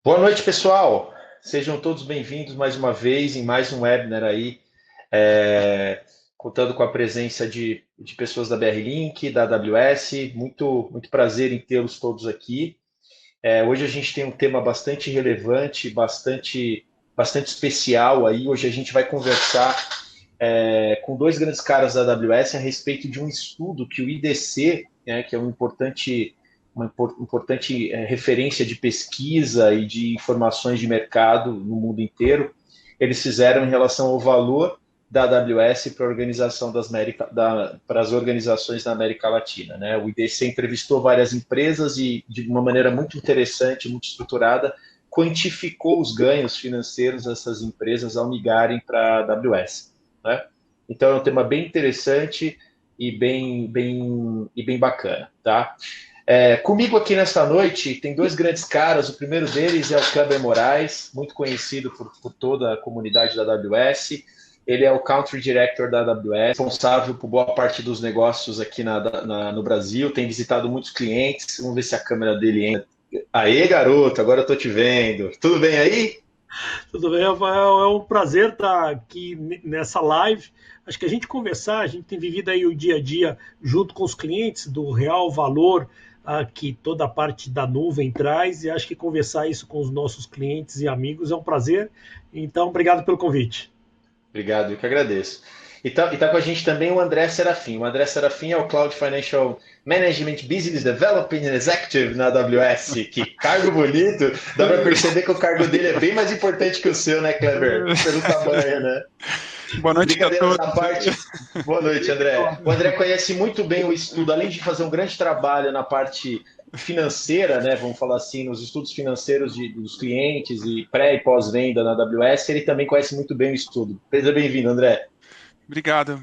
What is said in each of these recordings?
Boa noite, pessoal. Sejam todos bem-vindos mais uma vez em mais um webinar aí, contando com a presença de pessoas da BR Link, da AWS. Muito prazer em tê-los todos aqui. Hoje a gente tem um tema bastante relevante, bastante especial aí. Hoje a gente vai conversar com dois grandes caras da AWS a respeito de um estudo que o IDC, que é uma importante referência de pesquisa e de informações de mercado no mundo inteiro, eles fizeram em relação ao valor da AWS para a organização para as organizações da América Latina. Né? O IDC entrevistou várias empresas e, de uma maneira muito interessante, muito estruturada, quantificou os ganhos financeiros dessas empresas ao migrarem para a AWS. Né? Então, é um tema bem interessante e bem bacana. Tá? Comigo aqui nesta noite tem dois grandes caras. O primeiro deles é o Kleber Moraes, muito conhecido por toda a comunidade da AWS. Ele é o Country Director da AWS, responsável por boa parte dos negócios aqui no Brasil, tem visitado muitos clientes. Vamos ver se a câmera dele entra. Aê, garoto, agora eu tô te vendo. Tudo bem aí? Tudo bem, Rafael? É um prazer estar aqui nessa live. Acho que a gente conversar, a gente tem vivido aí o dia a dia junto com os clientes do real valor que toda a parte da nuvem traz, e acho que conversar isso com os nossos clientes e amigos é um prazer. Então, obrigado pelo convite. Obrigado, eu que agradeço. E tá com a gente também o André Serafim. O André Serafim é o Cloud Financial Management Business Development Executive na AWS. Que cargo bonito! Dá para perceber que o cargo dele é bem mais importante que o seu, né, Kleber? Pelo tamanho, né? Boa noite a todos. Parte. Boa noite, André. O André conhece muito bem o estudo, além de fazer um grande trabalho na parte financeira, né, vamos falar assim, nos estudos financeiros dos clientes e pré e pós-venda na AWS, ele também conhece muito bem o estudo. Seja bem-vindo, André. Obrigado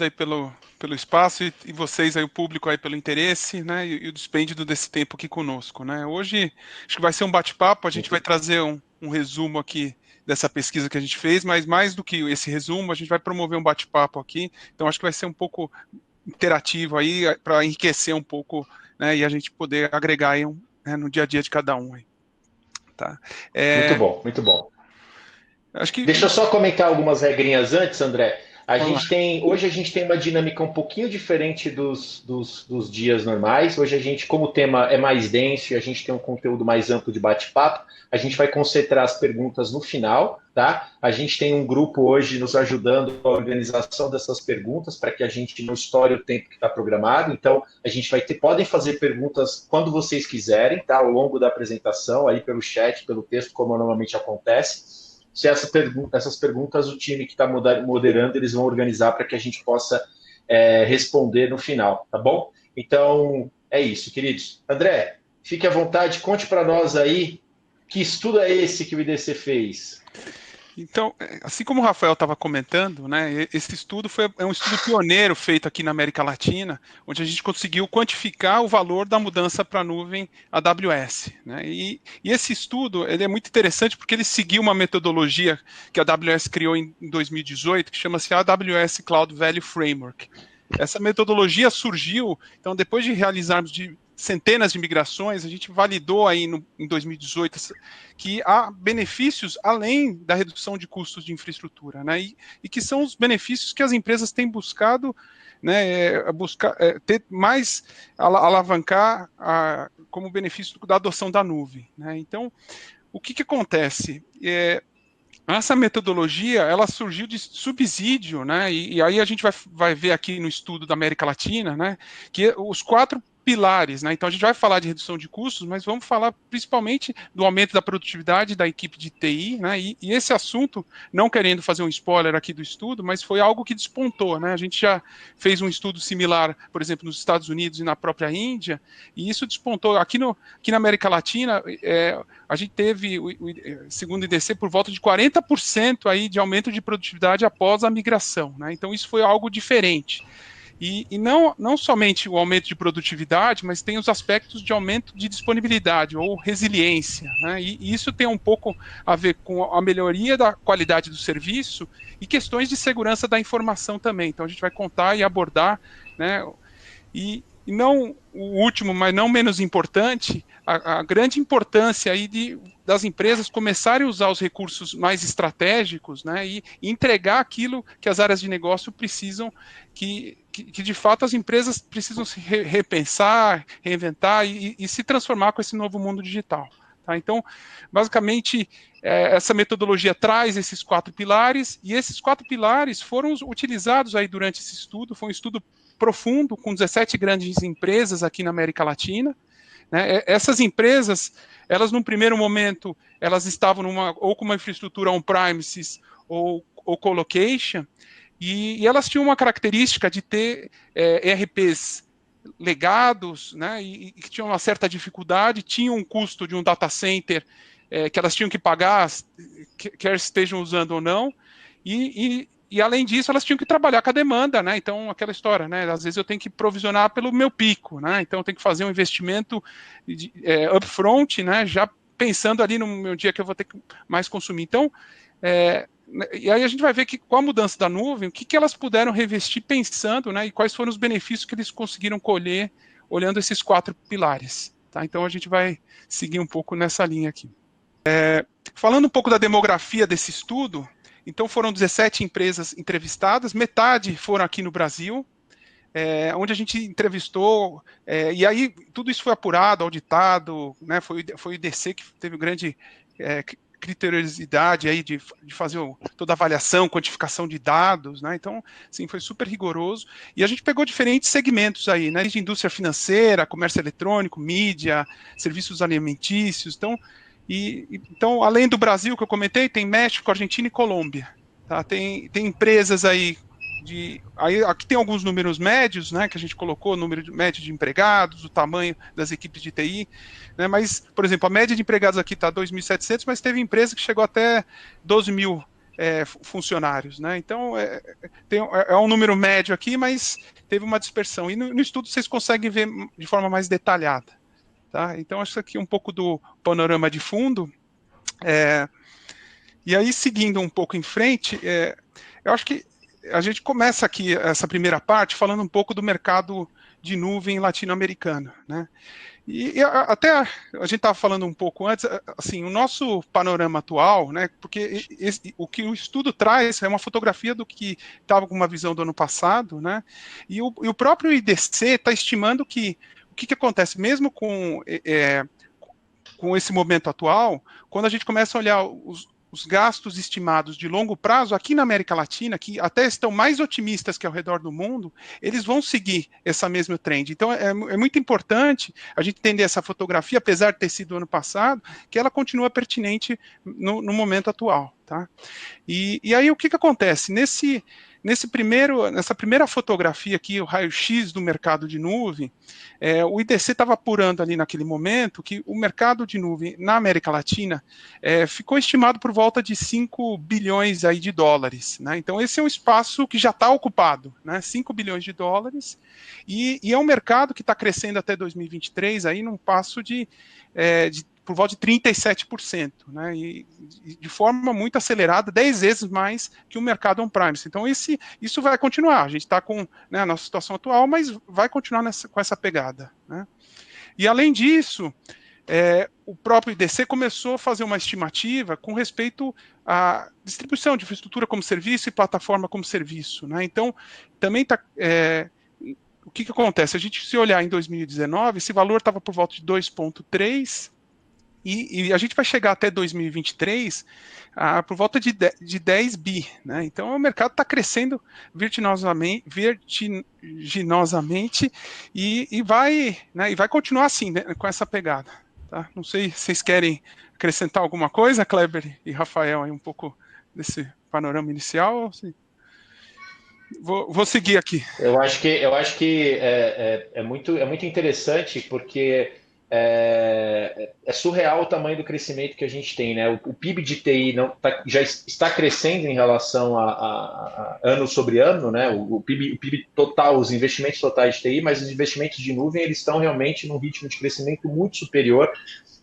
aí pelo espaço e vocês aí, o público aí pelo interesse, né, e o dispêndio desse tempo aqui conosco, né. Hoje acho que vai ser um bate-papo, a gente vai trazer um resumo aqui dessa pesquisa que a gente fez, mas mais do que esse resumo, a gente vai promover um bate-papo aqui, então acho que vai ser um pouco interativo aí para enriquecer um pouco, né, e a gente poder agregar aí no dia a dia de cada um aí. Tá. Muito bom, muito bom. Acho que... Deixa eu só comentar algumas regrinhas antes, André. Hoje a gente tem uma dinâmica um pouquinho diferente dos dias normais. Hoje a gente, como o tema é mais denso e a gente tem um conteúdo mais amplo de bate-papo, a gente vai concentrar as perguntas no final, tá? A gente tem um grupo hoje nos ajudando a organização dessas perguntas para que a gente não estoure o tempo que está programado. Então, a gente podem fazer perguntas quando vocês quiserem, tá? Ao longo da apresentação, aí pelo chat, pelo texto, como normalmente acontece. Se essas perguntas o time que está moderando, eles vão organizar para que a gente possa responder no final, tá bom? Então, é isso, queridos. André, fique à vontade, conte para nós aí que estudo é esse que o IDC fez. Então, assim como o Rafael estava comentando, né, esse estudo é um estudo pioneiro feito aqui na América Latina, onde a gente conseguiu quantificar o valor da mudança para a nuvem AWS. Né, e esse estudo ele é muito interessante porque ele seguiu uma metodologia que a AWS criou em 2018, que chama-se AWS Cloud Value Framework. Essa metodologia surgiu, então, depois de realizarmos centenas de migrações, a gente validou aí em 2018 que há benefícios além da redução de custos de infraestrutura, né? E que são os benefícios que as empresas têm buscado, né, ter mais, alavancar como benefício da adoção da nuvem, né? Então, o que acontece? Essa metodologia, ela surgiu de subsídio, né? E aí a gente vai ver aqui no estudo da América Latina, né? Que os 4 pilares, né? Então a gente vai falar de redução de custos, mas vamos falar principalmente do aumento da produtividade da equipe de TI, né? E esse assunto, não querendo fazer um spoiler aqui do estudo, mas foi algo que despontou, né? A gente já fez um estudo similar, por exemplo, nos Estados Unidos e na própria Índia, e isso despontou. Aqui na América Latina, a gente teve, segundo o IDC, por volta de 40% aí de aumento de produtividade após a migração, né? Então isso foi algo diferente. E não somente o aumento de produtividade, mas tem os aspectos de aumento de disponibilidade ou resiliência, né? E isso tem um pouco a ver com a melhoria da qualidade do serviço e questões de segurança da informação também. Então a gente vai contar e abordar, né? E E não o último, mas não menos importante, a grande importância aí das empresas começarem a usar os recursos mais estratégicos, né, e entregar aquilo que as áreas de negócio precisam, que de fato as empresas precisam se repensar, reinventar e se transformar com esse novo mundo digital. Tá? Então, basicamente, essa metodologia traz esses 4 pilares, e esses 4 pilares foram utilizados aí durante esse estudo. Foi um estudo profundo, com 17 grandes empresas aqui na América Latina. Né? Essas empresas, elas num primeiro momento, elas estavam ou com uma infraestrutura on-premises ou colocation, e elas tinham uma característica de ter ERPs legados, né, e que tinham uma certa dificuldade, tinham um custo de um data center que elas tinham que pagar, quer estejam usando ou não, e além disso, elas tinham que trabalhar com a demanda, né? Então, aquela história, né? Às vezes eu tenho que provisionar pelo meu pico, né? Então, eu tenho que fazer um investimento upfront, né? Já pensando ali no meu dia que eu vou ter que mais consumir. Então, e aí a gente vai ver que com a mudança da nuvem, o que elas puderam revestir pensando, né? E quais foram os benefícios que eles conseguiram colher olhando esses 4 pilares. Tá? Então, a gente vai seguir um pouco nessa linha aqui. Falando um pouco da demografia desse estudo, então foram 17 empresas entrevistadas, metade foram aqui no Brasil, onde a gente entrevistou, e aí tudo isso foi apurado, auditado, né, foi o IDC que teve grande criteriosidade aí de fazer toda a avaliação, quantificação de dados, né, então, sim, foi super rigoroso, e a gente pegou diferentes segmentos aí, né, de indústria financeira, comércio eletrônico, mídia, serviços alimentícios, então, além do Brasil que eu comentei, tem México, Argentina e Colômbia. Tá? Tem empresas aí aqui tem alguns números médios, né, que a gente colocou, número médio de empregados, o tamanho das equipes de TI, né, mas, por exemplo, a média de empregados aqui está 2.700, mas teve empresa que chegou até 12.000 funcionários, né, então é um número médio aqui, mas teve uma dispersão, e no estudo vocês conseguem ver de forma mais detalhada. Tá? Então, acho que aqui é um pouco do panorama de fundo. E aí, seguindo um pouco em frente, eu acho que a gente começa aqui essa primeira parte falando um pouco do mercado de nuvem latino-americano, né? E até a gente estava falando um pouco antes, assim, o nosso panorama atual, né? Porque o que o estudo traz é uma fotografia do que estava com uma visão do ano passado, né? E o próprio IDC está estimando que o que acontece, mesmo com esse momento atual, quando a gente começa a olhar os gastos estimados de longo prazo aqui na América Latina, que até estão mais otimistas que ao redor do mundo, eles vão seguir essa mesma trend. Então, é muito importante a gente entender essa fotografia, apesar de ter sido ano passado, que ela continua pertinente no momento atual. Tá? E aí, o que acontece? Nessa primeira fotografia aqui, o raio-x do mercado de nuvem, o IDC estava apurando ali naquele momento que o mercado de nuvem na América Latina ficou estimado por volta de 5 bilhões aí de dólares. Né? Então, esse é um espaço que já está ocupado, né? 5 bilhões de dólares, e é um mercado que está crescendo até 2023 aí num passo por volta de 37%, né, e de forma muito acelerada, 10 vezes mais que o mercado on-premise. Então, isso vai continuar. A gente está com, né, a nossa situação atual, mas vai continuar com essa pegada. Né? E, além disso, o próprio IDC começou a fazer uma estimativa com respeito à distribuição de infraestrutura como serviço e plataforma como serviço. Né? Então, também está... o que acontece? A gente, se olhar em 2019, esse valor estava por volta de 2,3, e a gente vai chegar até 2023 por volta de 10 bi. Né? Então, o mercado está crescendo vertiginosamente e vai continuar assim, né, com essa pegada. Tá? Não sei se vocês querem acrescentar alguma coisa, Kleber e Rafael, aí um pouco desse panorama inicial. Vou seguir aqui. Eu acho que é muito interessante, porque é surreal o tamanho do crescimento que a gente tem, né? O PIB de TI já está crescendo em relação a ano sobre ano, né? O PIB total, os investimentos totais de TI, mas os investimentos de nuvem, eles estão realmente num ritmo de crescimento muito superior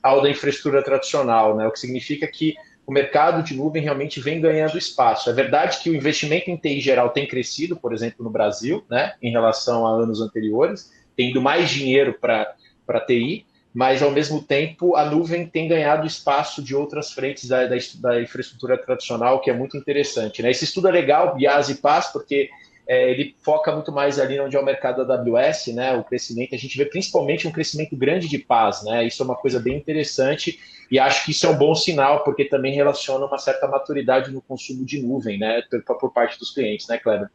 ao da infraestrutura tradicional, né? O que significa que o mercado de nuvem realmente vem ganhando espaço. É verdade que o investimento em TI geral tem crescido, por exemplo, no Brasil, né, em relação a anos anteriores, tendo mais dinheiro para TI, mas, ao mesmo tempo, a nuvem tem ganhado espaço de outras frentes da infraestrutura tradicional, que é muito interessante, né? Esse estudo é legal, IaaS e PaaS, porque ele foca muito mais ali onde é o mercado da AWS, né? O crescimento, a gente vê principalmente um crescimento grande de PaaS, né? Isso é uma coisa bem interessante e acho que isso é um bom sinal, porque também relaciona uma certa maturidade no consumo de nuvem, né? Por parte dos clientes, né, Kleber?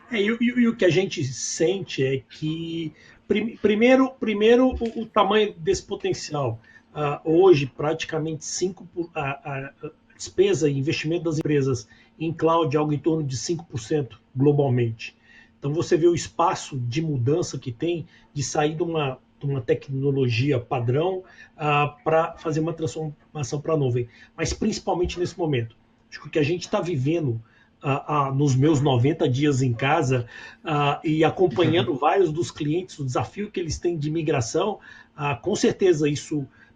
E o que a gente sente é que, primeiro o tamanho desse potencial. Hoje, praticamente a despesa e investimento das empresas em cloud é algo em torno de 5% globalmente. Então, você vê o espaço de mudança que tem de sair de uma tecnologia padrão para fazer uma transformação para a nuvem. Mas, principalmente nesse momento. Acho que o que a gente está vivendo nos meus 90 dias em casa e acompanhando vários dos clientes, o desafio que eles têm de migração, com certeza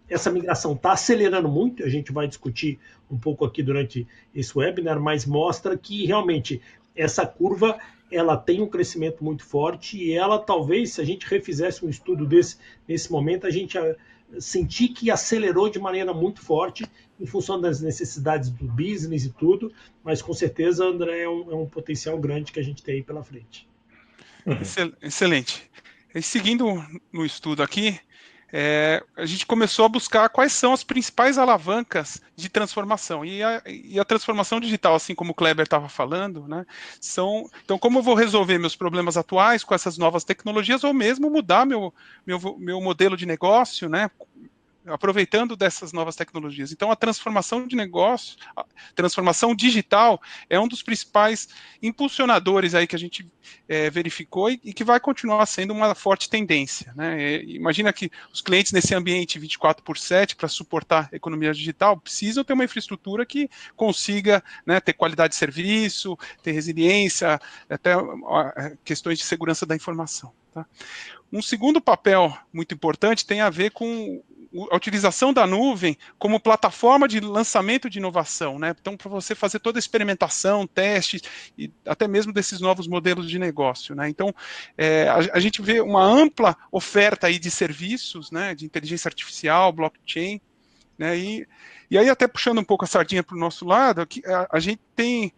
essa migração está acelerando muito, a gente vai discutir um pouco aqui durante esse webinar, mas mostra que realmente essa curva ela tem um crescimento muito forte e ela talvez, se a gente refizesse um estudo nesse momento, a gente sentir que acelerou de maneira muito forte em função das necessidades do business e tudo, mas com certeza, André, é um potencial grande que a gente tem aí pela frente. Excelente. E seguindo no estudo aqui, a gente começou a buscar quais são as principais alavancas de transformação. E a transformação digital, assim como o Kleber estava falando, né, então, como eu vou resolver meus problemas atuais com essas novas tecnologias, ou mesmo mudar meu modelo de negócio, né, aproveitando dessas novas tecnologias. Então, a transformação de negócio, a transformação digital é um dos principais impulsionadores aí que a gente verificou e que vai continuar sendo uma forte tendência, né? Imagina que os clientes nesse ambiente 24/7 para suportar a economia digital precisam ter uma infraestrutura que consiga, né, ter qualidade de serviço, ter resiliência, até questões de segurança da informação. Tá? Um segundo papel muito importante tem a ver com a utilização da nuvem como plataforma de lançamento de inovação, né? Então, para você fazer toda a experimentação, testes e até mesmo desses novos modelos de negócio, né? Então, a gente vê uma ampla oferta aí de serviços, né? De inteligência artificial, blockchain, né? E aí, até puxando um pouco a sardinha para o nosso lado, a gente tem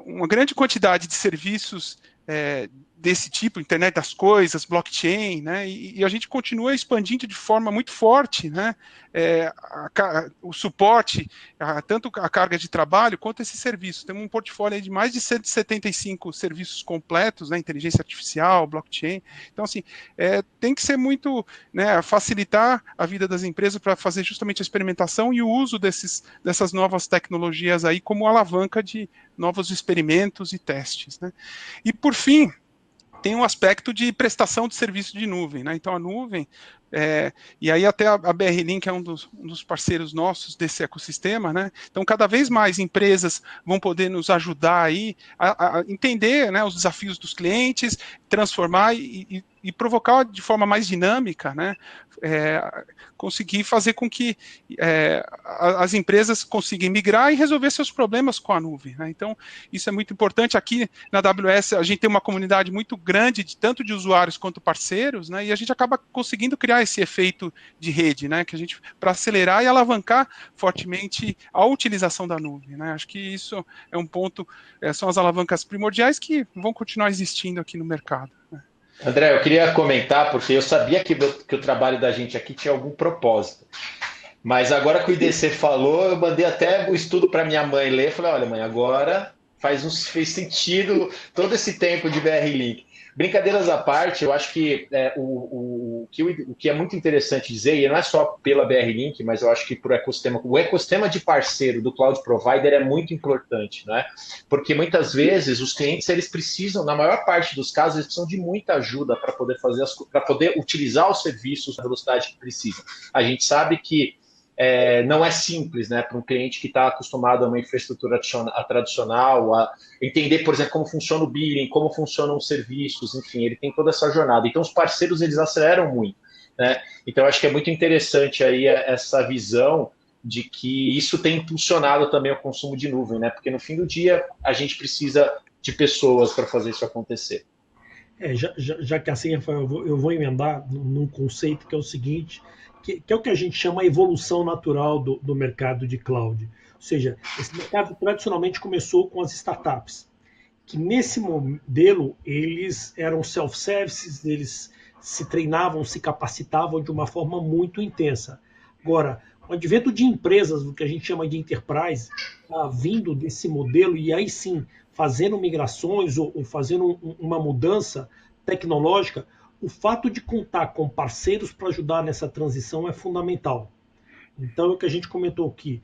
uma grande quantidade de serviços desse tipo, internet das coisas, blockchain, né, e a gente continua expandindo de forma muito forte, né, o suporte, tanto a carga de trabalho quanto esse serviço. Temos um portfólio aí de mais de 175 serviços completos, né, inteligência artificial, blockchain. Então, assim, tem que ser muito, né, facilitar a vida das empresas para fazer justamente a experimentação e o uso dessas novas tecnologias aí como alavanca de novos experimentos e testes, né. E, por fim, tem um aspecto de prestação de serviço de nuvem, né? Então, a nuvem, e aí até a BR-Link é um dos parceiros nossos desse ecossistema, né? Então, cada vez mais empresas vão poder nos ajudar aí a entender, né, os desafios dos clientes, transformar e provocar de forma mais dinâmica, né? Conseguir fazer com que as empresas consigam migrar e resolver seus problemas com a nuvem, né? Então, isso é muito importante. Aqui na AWS, a gente tem uma comunidade muito grande, tanto de usuários quanto parceiros, né? E a gente acaba conseguindo criar esse efeito de rede, né? Que a gente, para acelerar e alavancar fortemente a utilização da nuvem, né? Acho que isso é um ponto, são as alavancas primordiais que vão continuar existindo aqui no mercado, né? André, eu queria comentar, porque eu sabia que o trabalho da gente aqui tinha algum propósito. Mas agora que o IDC falou, eu mandei até o estudo para minha mãe ler. Falei, olha, mãe, agora fez sentido todo esse tempo de BR-Link. Brincadeiras à parte, eu acho que o que é muito interessante dizer, e não é só pela BR-Link, mas eu acho que por o ecossistema de parceiro do Cloud Provider é muito importante, né? Porque muitas vezes os clientes, eles precisam, na maior parte dos casos, eles precisam de muita ajuda para poder utilizar os serviços na velocidade que precisam. A gente sabe que não é simples, né, para um cliente que está acostumado a uma infraestrutura tradicional, a entender, por exemplo, como funciona o billing, como funcionam os serviços, enfim, ele tem toda essa jornada. Então, os parceiros, eles aceleram muito, né? Então, acho que é muito interessante aí essa visão de que isso tem impulsionado também o consumo de nuvem, né? Porque no fim do dia, a gente precisa de pessoas para fazer isso acontecer. Já que assim, Rafael, eu vou emendar num conceito que é o seguinte, que é o que a gente chama a evolução natural do mercado de cloud. Ou seja, esse mercado tradicionalmente começou com as startups, que nesse modelo eles eram self-services, eles se treinavam, se capacitavam de uma forma muito intensa. Agora, o advento de empresas, o que a gente chama de enterprise, vindo desse modelo e aí sim fazendo migrações ou fazendo uma mudança tecnológica, o fato de contar com parceiros para ajudar nessa transição é fundamental. Então, é o que a gente comentou aqui,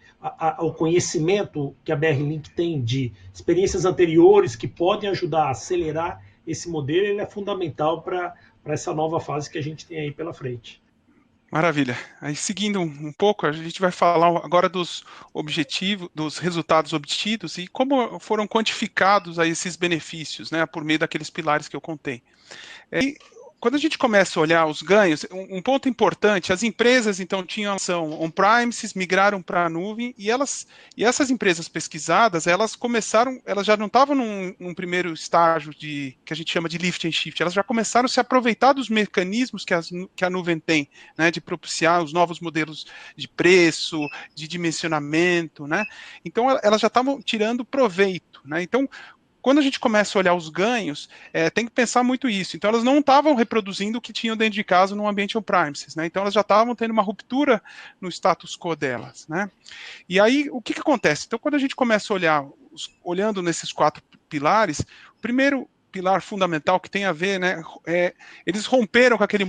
o conhecimento que a BR Link tem de experiências anteriores que podem ajudar a acelerar esse modelo, ele é fundamental para essa nova fase que a gente tem aí pela frente. Maravilha. Aí, seguindo um pouco, a gente vai falar agora dos objetivos, dos resultados obtidos e como foram quantificados aí esses benefícios, né, por meio daqueles pilares que eu contei. E quando a gente começa a olhar os ganhos, um ponto importante, as empresas então tinham ação on-premises, migraram para a nuvem e essas empresas pesquisadas, elas já não estavam num primeiro estágio que a gente chama de lift and shift, elas já começaram a se aproveitar dos mecanismos que a nuvem tem, né, de propiciar os novos modelos de preço, de dimensionamento, né? Então elas já estavam tirando proveito, né? Então quando a gente começa a olhar os ganhos, tem que pensar muito isso. Então, elas não estavam reproduzindo o que tinham dentro de casa no ambiente on-premises, né? Então, elas já estavam tendo uma ruptura no status quo delas, né? E aí, o que acontece? Então, quando a gente começa a olhar, olhando nesses 4 pilares, o primeiro pilar fundamental que tem a ver, né, eles romperam com aquele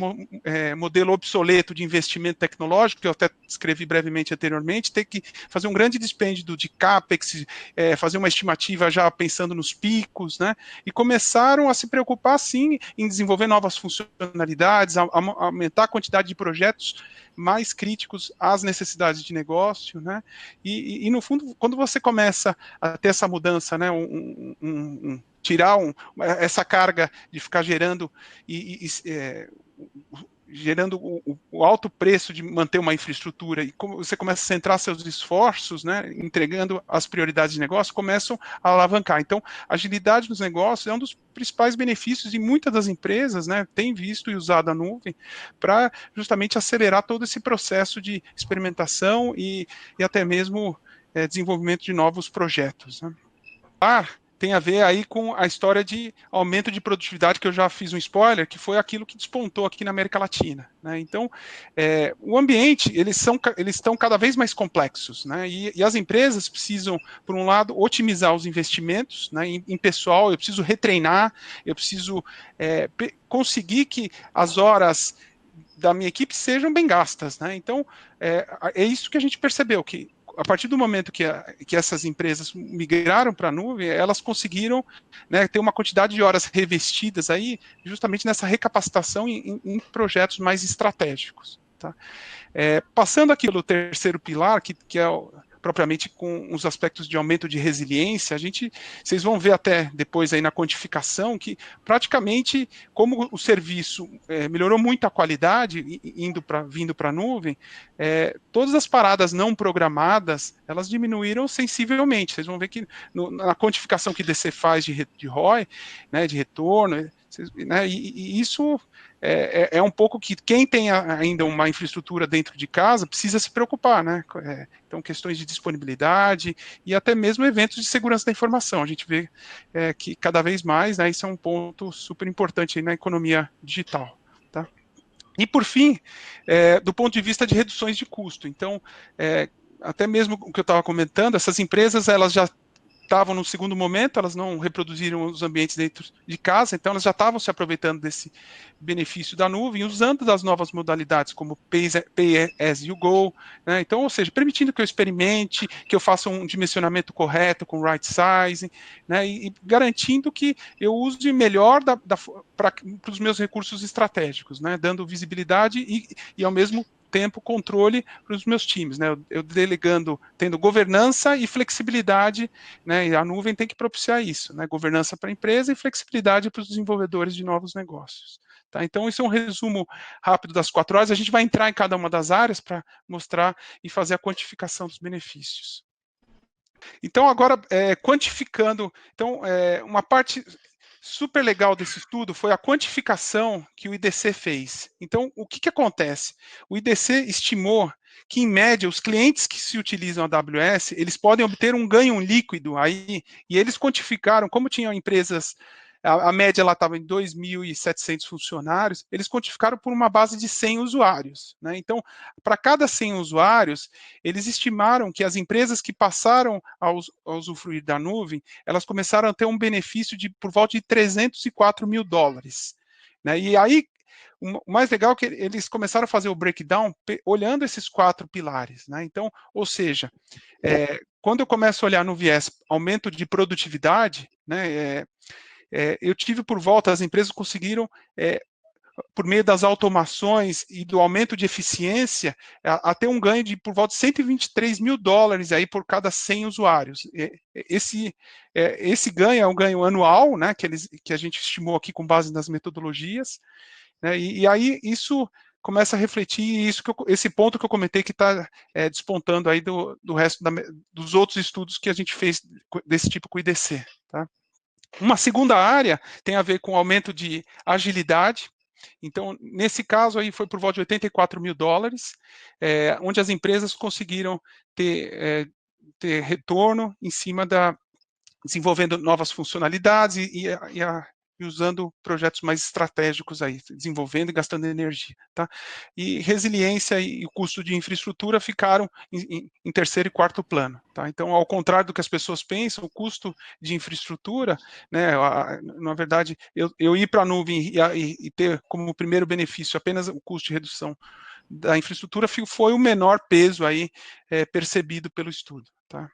modelo obsoleto de investimento tecnológico, que eu até escrevi brevemente anteriormente, ter que fazer um grande dispêndio de CAPEX, fazer uma estimativa já pensando nos picos, né, e começaram a se preocupar, sim, em desenvolver novas funcionalidades, aumentar a quantidade de projetos mais críticos às necessidades de negócio, né, e no fundo, quando você começa a ter essa mudança, né, tirar essa carga de ficar gerando gerando o alto preço de manter uma infraestrutura e como você começa a centrar seus esforços, né, entregando as prioridades de negócio, começam a alavancar. Então, a agilidade dos negócios é um dos principais benefícios e muitas das empresas, né, têm visto e usado a nuvem para justamente acelerar todo esse processo de experimentação e até mesmo desenvolvimento de novos projetos, né. Tem a ver aí com a história de aumento de produtividade, que eu já fiz um spoiler, que foi aquilo que despontou aqui na América Latina, né? Então, o ambiente, eles estão cada vez mais complexos, né? E as empresas precisam, por um lado, otimizar os investimentos, né, em pessoal, eu preciso retreinar, eu preciso conseguir que as horas da minha equipe sejam bem gastas, né? Então, é isso que a gente percebeu, que a partir do momento que essas empresas migraram para a nuvem, elas conseguiram, né, ter uma quantidade de horas revestidas aí, justamente nessa recapacitação em projetos mais estratégicos. Tá? Passando aqui pelo terceiro pilar, que é propriamente com os aspectos de aumento de resiliência, vocês vão ver até depois aí na quantificação que praticamente, como o serviço melhorou muito a qualidade, vindo para a nuvem, todas as paradas não programadas, elas diminuíram sensivelmente. Vocês vão ver que na quantificação que DC faz de ROI, né, de retorno, né, e isso é um pouco que quem tem ainda uma infraestrutura dentro de casa precisa se preocupar, né? Então, questões de disponibilidade e até mesmo eventos de segurança da informação. A gente vê que cada vez mais, né, isso é um ponto super importante aí na economia digital. Tá? E, por fim, do ponto de vista de reduções de custo. Então, até mesmo o que eu estava comentando, essas empresas elas já estavam no segundo momento, elas não reproduziram os ambientes dentro de casa, então elas já estavam se aproveitando desse benefício da nuvem, usando das novas modalidades, como Pay as you go, né? Então, ou seja, permitindo que eu experimente, que eu faça um dimensionamento correto com right sizing, né? E garantindo que eu use melhor para os meus recursos estratégicos, né? Dando visibilidade e ao mesmo tempo controle para os meus times, né? Eu delegando, tendo governança e flexibilidade, né? E a nuvem tem que propiciar isso, né? Governança para a empresa e flexibilidade para os desenvolvedores de novos negócios. Tá? Então, isso é um resumo rápido das 4 horas. A gente vai entrar em cada uma das áreas para mostrar e fazer a quantificação dos benefícios. Então, agora, quantificando, então, uma parte super legal desse estudo foi a quantificação que o IDC fez. Então, o que acontece? O IDC estimou que, em média, os clientes que se utilizam a AWS, eles podem obter um ganho líquido aí, e eles quantificaram, como tinham empresas, a média lá estava em 2.700 funcionários, eles quantificaram por uma base de 100 usuários, né? Então, para cada 100 usuários, eles estimaram que as empresas que passaram a usufruir da nuvem, elas começaram a ter um benefício de por volta de $304 mil, né? E aí, o mais legal é que eles começaram a fazer o breakdown olhando esses 4 pilares, né? Então, ou seja, quando eu começo a olhar no viés aumento de produtividade, né, eu tive por volta, as empresas conseguiram, por meio das automações e do aumento de eficiência, a ter um ganho de por volta de $123 mil aí por cada 100 usuários. Esse ganho é um ganho anual, né, que a gente estimou aqui com base nas metodologias, né, e aí isso começa a refletir esse ponto que eu comentei que está despontando aí do resto dos outros estudos que a gente fez desse tipo com o IDC, tá? Uma segunda área tem a ver com aumento de agilidade. Então, nesse caso aí foi por volta de $84 mil, onde as empresas conseguiram ter retorno em cima desenvolvendo novas funcionalidades e usando projetos mais estratégicos aí, desenvolvendo e gastando energia, tá? E resiliência e o custo de infraestrutura ficaram em terceiro e quarto plano, tá? Então, ao contrário do que as pessoas pensam, o custo de infraestrutura, né, na verdade, eu ir para a nuvem e ter como primeiro benefício apenas o custo de redução da infraestrutura foi o menor peso aí percebido pelo estudo, tá?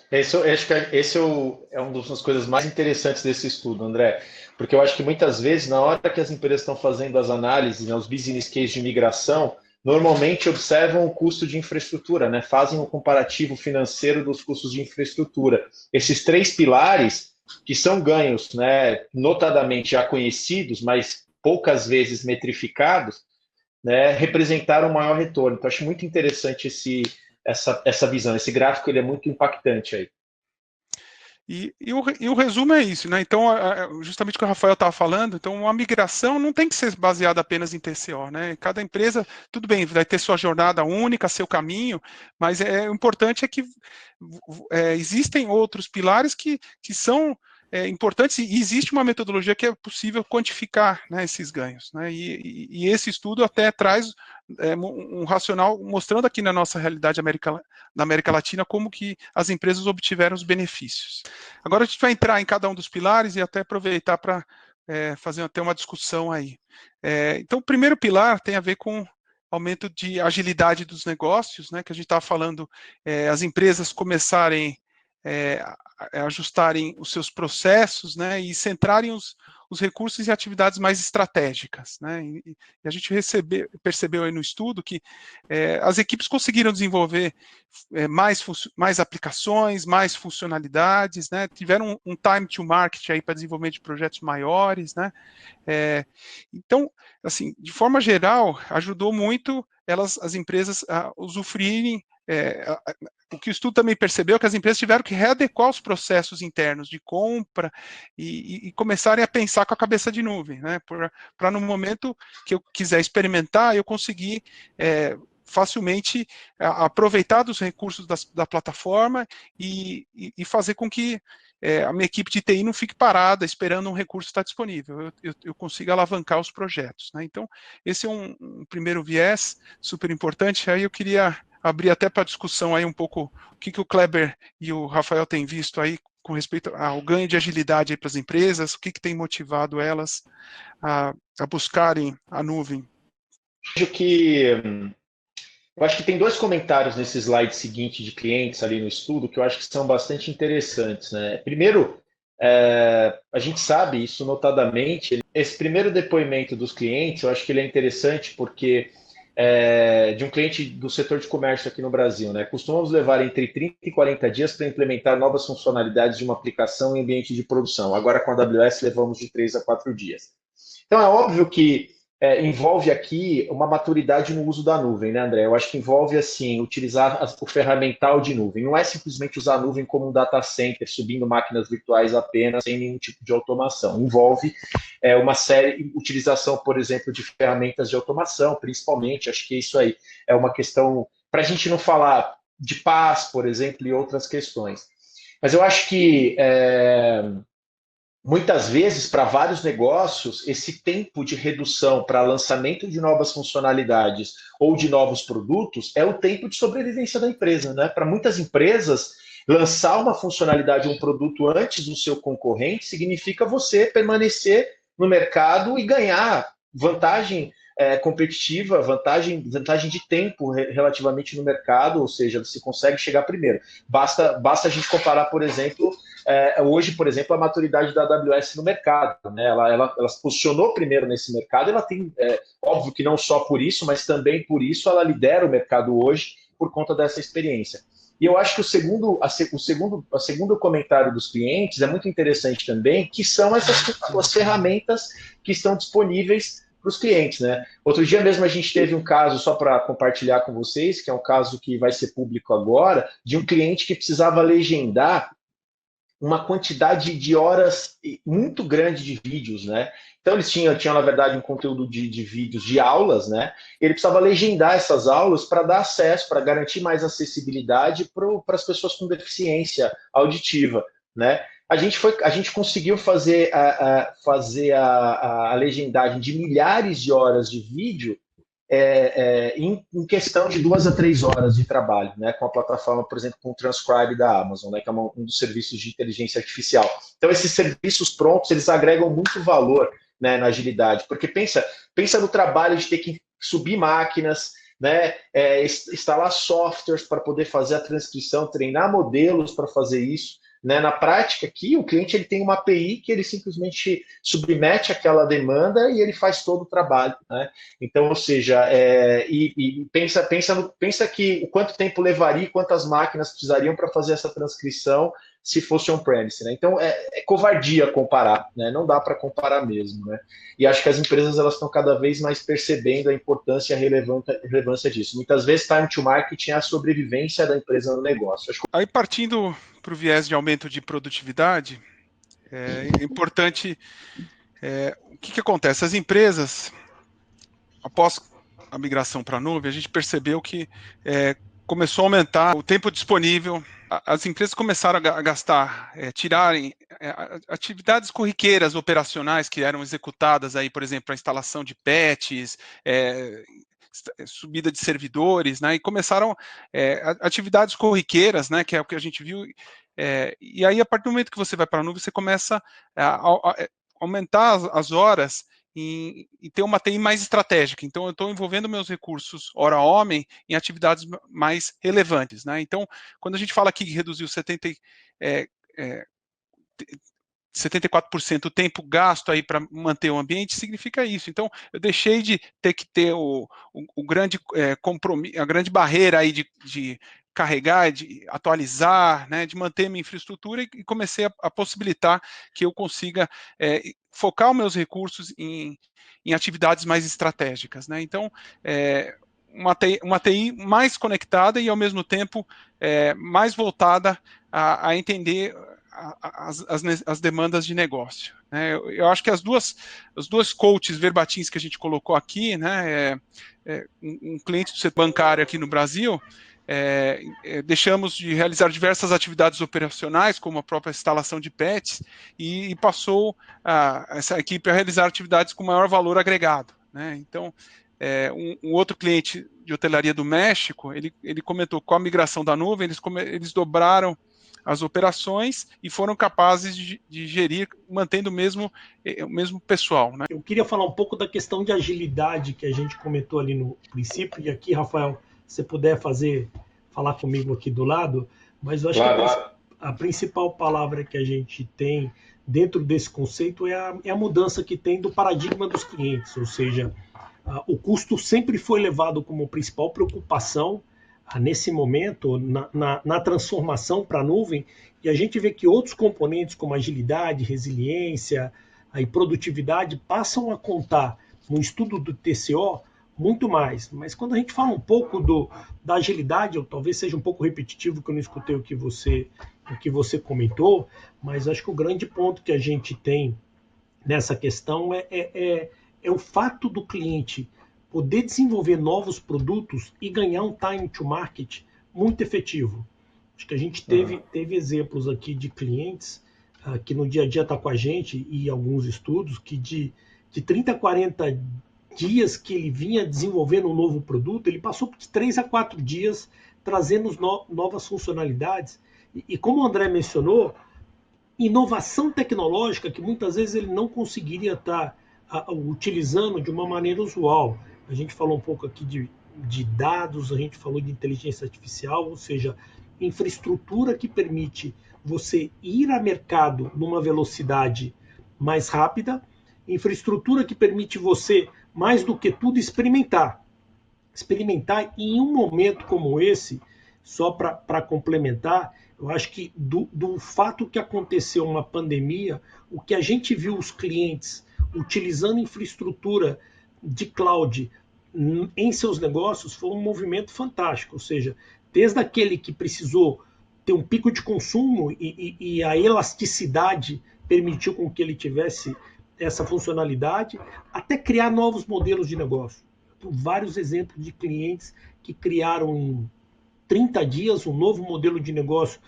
Acho que esse é uma das coisas mais interessantes desse estudo, André, porque eu acho que muitas vezes, na hora que as empresas estão fazendo as análises, né, os business cases de migração, normalmente observam o custo de infraestrutura, né, fazem um comparativo financeiro dos custos de infraestrutura. Esses 3 pilares, que são ganhos, né, notadamente já conhecidos, mas poucas vezes metrificados, né, representaram um maior retorno. Então, acho muito interessante essa visão. Esse gráfico ele é muito impactante aí. E o resumo é isso, né? Então, justamente o que o Rafael estava falando, então a migração não tem que ser baseada apenas em TCO, né? Cada empresa, tudo bem, vai ter sua jornada única, seu caminho, mas o importante é que existem outros pilares que são importantes e existe uma metodologia que é possível quantificar, né, esses ganhos, né? E esse estudo até traz um racional mostrando aqui na nossa realidade na América Latina como que as empresas obtiveram os benefícios. Agora a gente vai entrar em cada um dos pilares e até aproveitar para fazer até uma discussão aí. Então, o primeiro pilar tem a ver com aumento de agilidade dos negócios, né, que a gente estava falando, as empresas começarem ajustarem os seus processos, né, e centrarem os recursos e atividades mais estratégicas, né, e a gente percebeu aí no estudo que as equipes conseguiram desenvolver mais aplicações, mais funcionalidades, né, tiveram um time to market aí para desenvolvimento de projetos maiores, né, então, assim, de forma geral, ajudou muito as empresas a usufruírem. O que o estudo também percebeu é que as empresas tiveram que readequar os processos internos de compra e começarem a pensar com a cabeça de nuvem, né? Para no momento que eu quiser experimentar, eu conseguir facilmente aproveitar dos recursos da plataforma e fazer com que a minha equipe de TI não fique parada esperando um recurso estar disponível, eu consigo alavancar os projetos, né? Então, esse é um primeiro viés super importante. Aí eu queria abrir até para discussão aí um pouco o que o Kleber e o Rafael têm visto aí com respeito ao ganho de agilidade para as empresas, o que tem motivado elas a buscarem a nuvem. Eu acho que tem 2 comentários nesse slide seguinte de clientes ali no estudo que eu acho que são bastante interessantes, né? Primeiro, a gente sabe isso notadamente. Esse primeiro depoimento dos clientes, eu acho que ele é interessante porque de um cliente do setor de comércio aqui no Brasil, né? Costumamos levar entre 30 e 40 dias para implementar novas funcionalidades de uma aplicação em ambiente de produção. Agora, com a AWS, levamos de 3 a 4 dias. Então, é óbvio que envolve aqui uma maturidade no uso da nuvem, né, André? Eu acho que envolve, assim, utilizar o ferramental de nuvem. Não é simplesmente usar a nuvem como um data center, subindo máquinas virtuais apenas, sem nenhum tipo de automação. Envolve uma série, utilização, por exemplo, de ferramentas de automação, principalmente. Acho que isso aí é uma questão, para a gente não falar de paz, por exemplo, e outras questões. Mas eu acho que muitas vezes, para vários negócios, esse tempo de redução para lançamento de novas funcionalidades ou de novos produtos é o tempo de sobrevivência da empresa, né? Para muitas empresas, lançar uma funcionalidade ou um produto antes do seu concorrente significa você permanecer no mercado e ganhar vantagem competitiva, vantagem de tempo relativamente no mercado, ou seja, você consegue chegar primeiro. Basta a gente comparar, por exemplo, hoje, por exemplo, a maturidade da AWS no mercado, né? Ela se posicionou primeiro nesse mercado, ela tem, óbvio que não só por isso, mas também por isso ela lidera o mercado hoje por conta dessa experiência. E eu acho que o segundo comentário dos clientes é muito interessante também, que são as ferramentas que estão disponíveis para os clientes, né? Outro dia mesmo a gente teve um caso, só para compartilhar com vocês, que é um caso que vai ser público agora, de um cliente que precisava legendar uma quantidade de horas muito grande de vídeos, né? Então eles tinham na verdade, um conteúdo de vídeos de aulas, né? Ele precisava legendar essas aulas para dar acesso, para garantir mais acessibilidade para as pessoas com deficiência auditiva, né? A gente conseguiu fazer a legendagem de milhares de horas de vídeo em questão de 2 a 3 horas de trabalho, né, com a plataforma, por exemplo, com o Transcribe da Amazon, né, que é um dos serviços de inteligência artificial. Então, esses serviços prontos, eles agregam muito valor, né, na agilidade, porque pensa no trabalho de ter que subir máquinas, né, instalar softwares para poder fazer a transcrição, treinar modelos para fazer isso. Né? Na prática, aqui, o cliente ele tem uma API que ele simplesmente submete aquela demanda e ele faz todo o trabalho. Né? Então, ou seja, pensa que o quanto tempo levaria, quantas máquinas precisariam para fazer essa transcrição se fosse on-premise. Né? Então, é covardia comparar, né? Não dá para comparar mesmo. Né? E acho que as empresas elas estão cada vez mais percebendo a importância e a relevância disso. Muitas vezes, time to market é a sobrevivência da empresa no negócio. Aí, partindo para o viés de aumento de produtividade, é importante. O que acontece? As empresas, após a migração para a nuvem, a gente percebeu que começou a aumentar o tempo disponível. As empresas começaram a gastar, tirarem atividades corriqueiras operacionais que eram executadas aí, por exemplo, a instalação de patches, subida de servidores, né? E começaram atividades corriqueiras, né? Que é o que a gente viu. E aí, a partir do momento que você vai para a nuvem, você começa a aumentar as horas e ter uma TI mais estratégica. Então, eu estou envolvendo meus recursos hora-homem em atividades mais relevantes. Né? Então, quando a gente fala aqui que reduziu 74% do tempo gasto aí para manter o ambiente, significa isso. Então, eu deixei de ter que ter o grande compromisso, a grande barreira aí de carregar, de atualizar, né, de manter minha infraestrutura e comecei a possibilitar que eu consiga focar os meus recursos em atividades mais estratégicas. Né? Então, uma TI mais conectada e, ao mesmo tempo, mais voltada a entender as demandas de negócio. Né? Eu acho que as duas coaches verbatins que a gente colocou aqui, né, um cliente do setor bancário aqui no Brasil, deixamos de realizar diversas atividades operacionais, como a própria instalação de patches, e passou essa equipe a realizar atividades com maior valor agregado. Né? Então, um outro cliente de hotelaria do México, ele comentou que com a migração da nuvem, eles dobraram as operações e foram capazes de gerir, mantendo o mesmo pessoal. Né? Eu queria falar um pouco da questão de agilidade que a gente comentou ali no princípio, e aqui, Rafael, se você puder falar comigo aqui do lado, mas eu acho que a principal palavra que a gente tem dentro desse conceito é a mudança que tem do paradigma dos clientes, ou seja, o custo sempre foi levado como principal preocupação nesse momento, na transformação para a nuvem, e a gente vê que outros componentes como agilidade, resiliência e produtividade passam a contar no estudo do TCO, muito mais. Mas quando a gente fala um pouco da agilidade, eu talvez seja um pouco repetitivo, que eu não escutei o que você comentou, mas acho que o grande ponto que a gente tem nessa questão é o fato do cliente poder desenvolver novos produtos e ganhar um time to market muito efetivo. Acho que a gente teve exemplos aqui de clientes que no dia a dia está com a gente, e alguns estudos, que de 30 a 40 dias que ele vinha desenvolvendo um novo produto, ele passou de 3 a 4 dias trazendo novas funcionalidades. E como o André mencionou, inovação tecnológica que muitas vezes ele não conseguiria estar utilizando de uma maneira usual. A gente falou um pouco aqui de dados, a gente falou de inteligência artificial, ou seja, infraestrutura que permite você ir a mercado numa velocidade mais rápida, infraestrutura que permite você, mais do que tudo, experimentar. Experimentar em um momento como esse, só para complementar, eu acho que do fato que aconteceu uma pandemia, o que a gente viu os clientes utilizando infraestrutura de cloud em seus negócios foi um movimento fantástico. Ou seja, desde aquele que precisou ter um pico de consumo e a elasticidade permitiu com que ele tivesse essa funcionalidade, até criar novos modelos de negócio. Vários exemplos de clientes que criaram em 30 dias um novo modelo de negócio,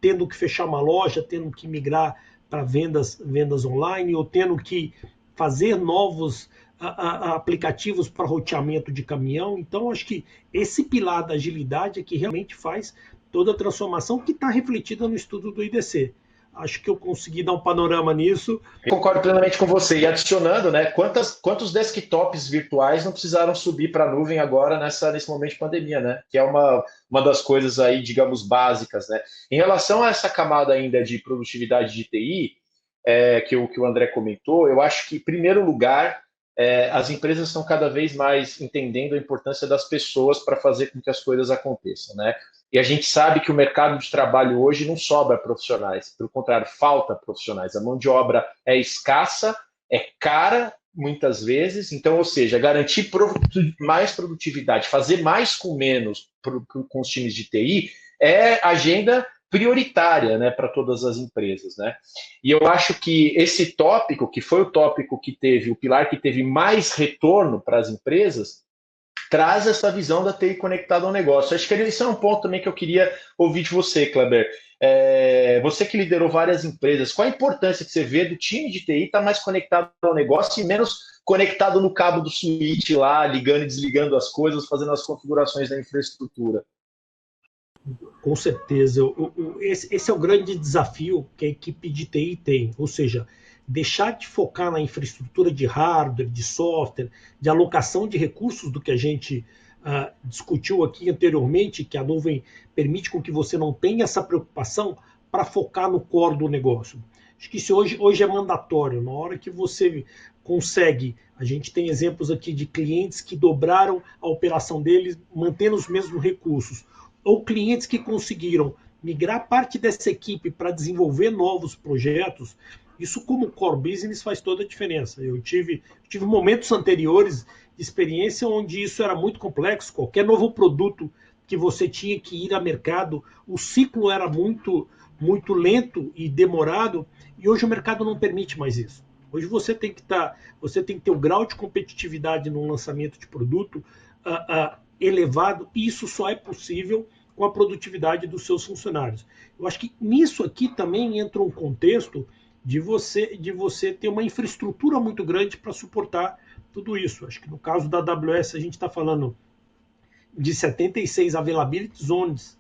tendo que fechar uma loja, tendo que migrar para vendas online, ou tendo que fazer novos aplicativos para roteamento de caminhão. Então, acho que esse pilar da agilidade é que realmente faz toda a transformação, que está refletida no estudo do IDC. Acho que eu consegui dar um panorama nisso. Eu concordo plenamente com você. E adicionando, né, quantos desktops virtuais não precisaram subir para a nuvem agora nesse momento de pandemia, né? Que é uma das coisas aí, digamos, básicas, né? Em relação a essa camada ainda de produtividade de TI, que o André comentou, eu acho que, em primeiro lugar, as empresas estão cada vez mais entendendo a importância das pessoas para fazer com que as coisas aconteçam, né? E a gente sabe que o mercado de trabalho hoje não sobra profissionais, pelo contrário, falta profissionais. A mão de obra é escassa, é cara, muitas vezes. Então, ou seja, garantir mais produtividade, fazer mais com menos com os times de TI é agenda prioritária, né, para todas as empresas, né? E eu acho que esse tópico, que foi o tópico que teve, o pilar que teve mais retorno para as empresas, traz essa visão da TI conectada ao negócio. Acho que esse é um ponto também que eu queria ouvir de você, Kleber. Você que liderou várias empresas, qual a importância que você vê do time de TI estar mais conectado ao negócio e menos conectado no cabo do switch lá, ligando e desligando as coisas, fazendo as configurações da infraestrutura? Com certeza. Esse é o grande desafio que a equipe de TI tem. Ou seja, deixar de focar na infraestrutura de hardware, de software, de alocação de recursos do que a gente discutiu aqui anteriormente, que a nuvem permite com que você não tenha essa preocupação, para focar no core do negócio. Acho que isso hoje é mandatório. Na hora que você consegue, a gente tem exemplos aqui de clientes que dobraram a operação deles, mantendo os mesmos recursos, ou clientes que conseguiram migrar parte dessa equipe para desenvolver novos projetos. Isso, como core business, faz toda a diferença. Eu tive momentos anteriores de experiência onde isso era muito complexo. Qualquer novo produto que você tinha que ir a mercado, o ciclo era muito, muito lento e demorado, e hoje o mercado não permite mais isso. Hoje você tem que ter um grau de competitividade no lançamento de produto elevado, e isso só é possível com a produtividade dos seus funcionários. Eu acho que nisso aqui também entra um contexto de você ter uma infraestrutura muito grande para suportar tudo isso. Acho que no caso da AWS a gente está falando de 76 availability zones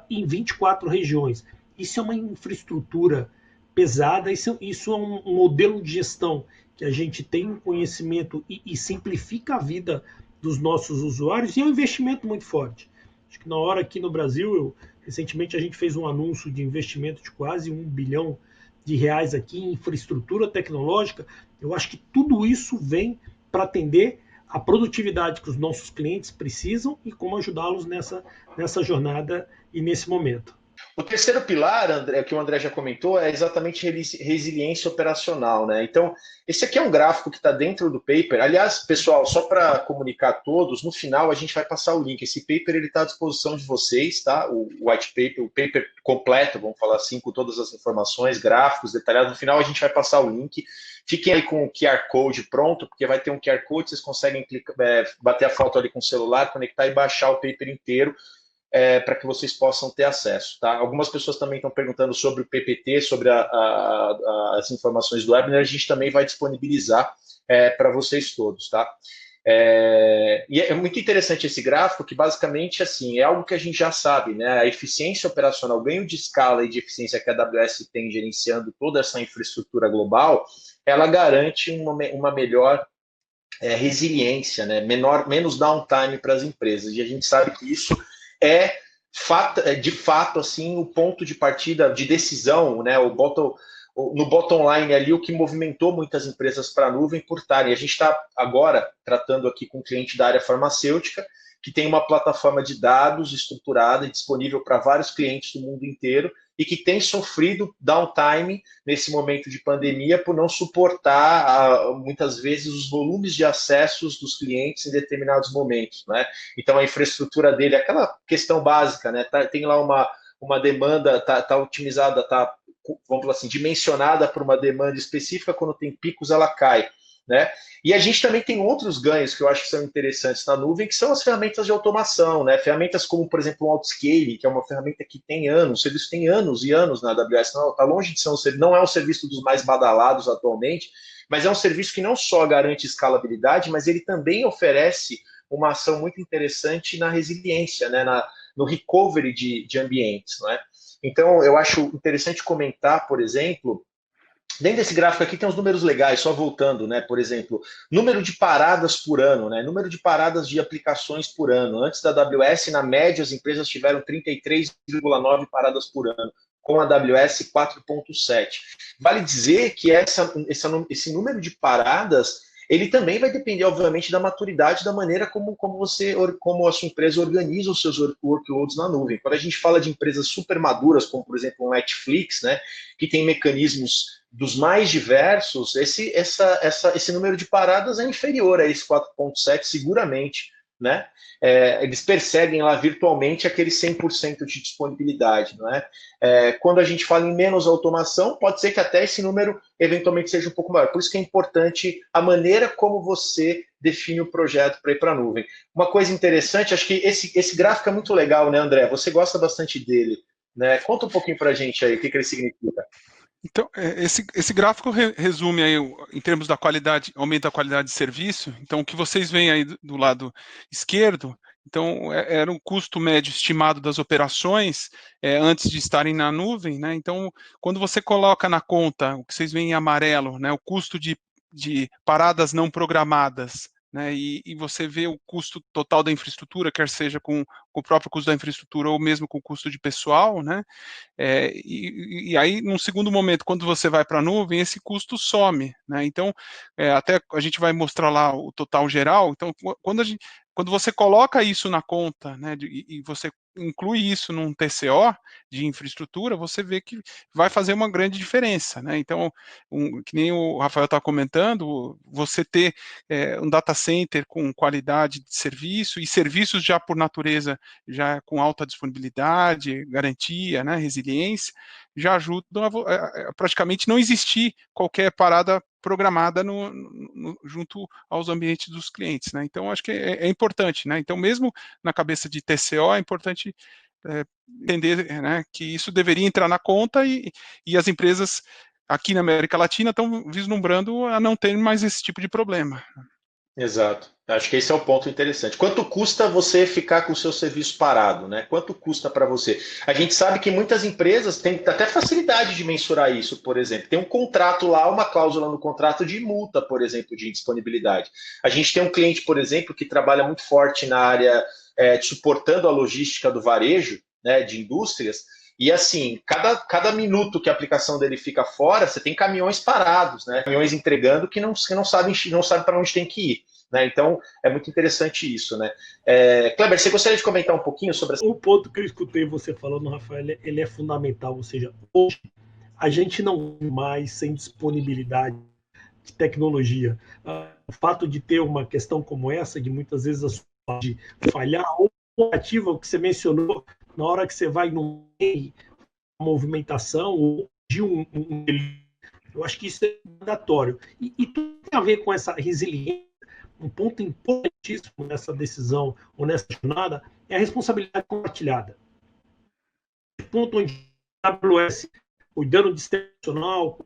em 24 regiões. Isso é uma infraestrutura pesada, isso é um modelo de gestão que a gente tem um conhecimento e simplifica a vida dos nossos usuários, e é um investimento muito forte. Acho que na hora aqui no Brasil, recentemente a gente fez um anúncio de investimento de quase R$1 bilhão aqui em infraestrutura tecnológica. Eu acho que tudo isso vem para atender a produtividade que os nossos clientes precisam e como ajudá-los nessa jornada e nesse momento. O terceiro pilar, André, que o André já comentou, é exatamente resiliência operacional, né? Então, esse aqui é um gráfico que está dentro do paper. Aliás, pessoal, só para comunicar a todos, no final a gente vai passar o link. Esse paper ele está à disposição de vocês, tá? O white paper, o paper completo, vamos falar assim, com todas as informações, gráficos detalhados. No final a gente vai passar o link. Fiquem aí com o QR Code pronto, porque vai ter um QR Code, vocês conseguem bater a foto ali com o celular, conectar e baixar o paper inteiro. Para que vocês possam ter acesso. Tá? Algumas pessoas também estão perguntando sobre o PPT, sobre as informações do webinar, a gente também vai disponibilizar para vocês todos. Tá? E é muito interessante esse gráfico, que basicamente assim, é algo que a gente já sabe, né? A eficiência operacional, o ganho de escala e de eficiência que a AWS tem gerenciando toda essa infraestrutura global, ela garante uma melhor resiliência, né? Menos downtime para as empresas. E a gente sabe que isso é de fato assim o ponto de partida de decisão, né? No bottom line ali, o que movimentou muitas empresas para a nuvem por estarem. A gente está agora tratando aqui com um cliente da área farmacêutica, que tem uma plataforma de dados estruturada e disponível para vários clientes do mundo inteiro e que tem sofrido downtime nesse momento de pandemia por não suportar, muitas vezes, os volumes de acessos dos clientes em determinados momentos, né? Então, a infraestrutura dele, aquela questão básica, né? Tem lá uma demanda, tá otimizada, vamos falar assim, dimensionada por uma demanda específica, quando tem picos, ela cai. Né? E a gente também tem outros ganhos que eu acho que são interessantes na nuvem, que são as ferramentas de automação, né? Ferramentas como, por exemplo, o Autoscaling, que é uma ferramenta que tem anos, o serviço tem anos e anos na AWS, está longe de ser não é um serviço dos mais badalados atualmente, mas é um serviço que não só garante escalabilidade, mas ele também oferece uma ação muito interessante na resiliência, né? No recovery de ambientes. Né? Então, eu acho interessante comentar, por exemplo, dentro desse gráfico aqui tem uns números legais, só voltando, né? Por exemplo, número de paradas por ano, né? Número de paradas de aplicações por ano. Antes da AWS, na média, as empresas tiveram 33,9 paradas por ano. Com a AWS, 4,7. Vale dizer que esse número de paradas, ele também vai depender, obviamente, da maturidade, da maneira como a sua empresa organiza os seus workloads na nuvem. Quando a gente fala de empresas super maduras, como, por exemplo, o Netflix, né? Que tem mecanismos dos mais diversos, esse número de paradas é inferior a esse 4,7, seguramente, né? Eles perseguem lá virtualmente aquele 100% de disponibilidade, não é? Quando a gente fala em menos automação, pode ser que até esse número eventualmente seja um pouco maior. Por isso que é importante a maneira como você define o projeto para ir para a nuvem. Uma coisa interessante, acho que esse gráfico é muito legal, né, André? Você gosta bastante dele, né? Conta um pouquinho para a gente aí o que ele significa. Então, esse gráfico resume aí, em termos da qualidade, aumento da qualidade de serviço. Então, o que vocês veem aí do lado esquerdo, então, era um custo médio estimado das operações antes de estarem na nuvem, né? Então, quando você coloca na conta, o que vocês veem em amarelo, né, o custo de paradas não programadas, né, e você vê o custo total da infraestrutura, quer seja com o próprio custo da infraestrutura ou mesmo com o custo de pessoal, né? E aí, num segundo momento, quando você vai para a nuvem, esse custo some, né? Então, até a gente vai mostrar lá o total geral. Então, quando você coloca isso na conta, né, e você inclui isso num TCO de infraestrutura, você vê que vai fazer uma grande diferença, né? Então, que nem o Rafael está comentando, você ter um data center com qualidade de serviço e serviços já por natureza, já com alta disponibilidade, garantia, né, resiliência, já ajudam a praticamente não existir qualquer parada programada junto aos ambientes dos clientes, né? Então, acho que é importante, né? Então, mesmo na cabeça de TCO, é importante entender, né, que isso deveria entrar na conta e as empresas aqui na América Latina estão vislumbrando a não ter mais esse tipo de problema. Exato. Acho que esse é o ponto interessante. Quanto custa você ficar com o seu serviço parado, né? Quanto custa para você? A gente sabe que muitas empresas têm até facilidade de mensurar isso, por exemplo. Tem um contrato lá, uma cláusula no contrato de multa, por exemplo, de indisponibilidade. A gente tem um cliente, por exemplo, que trabalha muito forte na área suportando a logística do varejo, né, de indústrias. E assim, cada minuto que a aplicação dele fica fora, você tem caminhões parados, né? Caminhões entregando que não sabem para onde tem que ir. né? Então, é muito interessante isso, né? Kleber, você gostaria de comentar um pouquinho sobre essa... O ponto que eu escutei você falando, Rafael, ele é fundamental, ou seja, hoje a gente não mais sem disponibilidade de tecnologia. O fato de ter uma questão como essa, de muitas vezes a sua de falhar, ou ativa, o que você mencionou, na hora que você vai numa movimentação ou de eu acho que isso é mandatório. E tudo tem a ver com essa resiliência. Um ponto importantíssimo nessa decisão ou nessa jornada é a responsabilidade compartilhada. O ponto onde a AWS, cuidando de sistema nacional,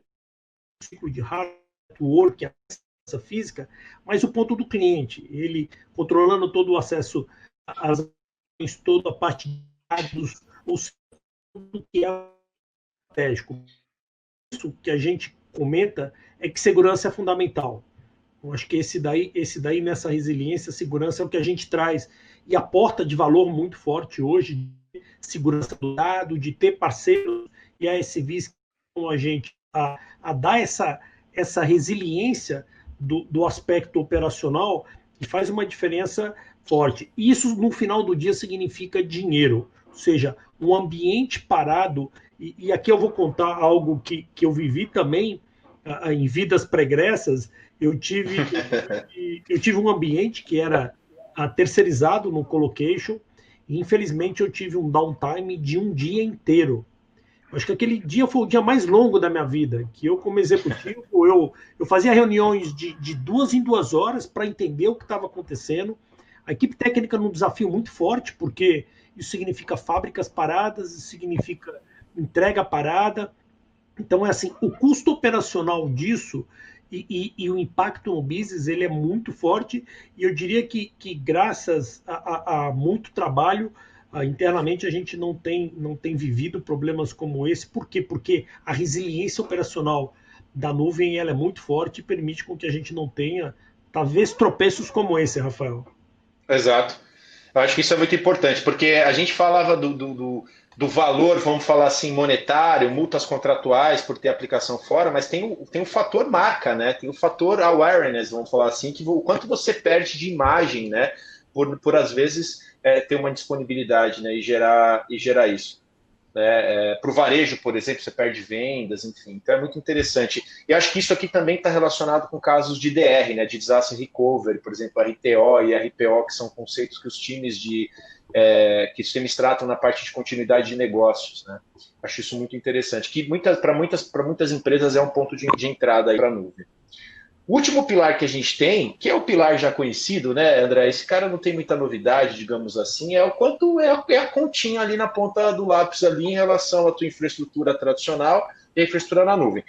ciclo de hardware, que é a física, mas o ponto do cliente, ele controlando todo o acesso às toda a parte de dados, ou seja, tudo que é estratégico. Isso que a gente comenta é que segurança é fundamental. Eu acho que esse daí nessa resiliência, segurança é o que a gente traz e aporta de valor muito forte hoje, de segurança do dado, de ter parceiros e ASVs com a gente a dar essa resiliência do aspecto operacional, que faz uma diferença forte. Isso, no final do dia, significa dinheiro, ou seja, um ambiente parado, e aqui eu vou contar algo que eu vivi também em vidas pregressas. Eu tive um ambiente que era terceirizado no colocation, e infelizmente eu tive um downtime de um dia inteiro. Acho que aquele dia foi o dia mais longo da minha vida, que eu, como executivo, eu fazia reuniões de 2 em 2 horas para entender o que estava acontecendo. A equipe técnica num desafio muito forte, porque isso significa fábricas paradas, isso significa entrega parada. Então, é assim, o custo operacional disso e o impacto no business, ele é muito forte, e eu diria que graças a muito trabalho, internamente a gente não tem vivido problemas como esse. Por quê? Porque a resiliência operacional da nuvem, ela é muito forte e permite com que a gente não tenha, talvez, tropeços como esse, Rafael. Exato. Eu acho que isso é muito importante, porque a gente falava do valor, vamos falar assim, monetário, multas contratuais por ter aplicação fora, mas tem o fator marca, né? Tem o fator awareness, vamos falar assim, que o quanto você perde de imagem, né? Por às vezes ter uma disponibilidade, né? E gerar isso. Para o varejo, por exemplo, você perde vendas, enfim. Então é muito interessante. E acho que isso aqui também está relacionado com casos de DR, né, de Disaster Recovery, por exemplo, RTO e RPO, que são conceitos que os times tratam na parte de continuidade de negócios, né? Acho isso muito interessante, que para muitas empresas é um ponto de entrada para a nuvem. O último pilar que a gente tem, que é o pilar já conhecido, né, André? Esse cara não tem muita novidade, digamos assim, é o quanto é a continha ali na ponta do lápis ali em relação à tua infraestrutura tradicional e a infraestrutura na nuvem.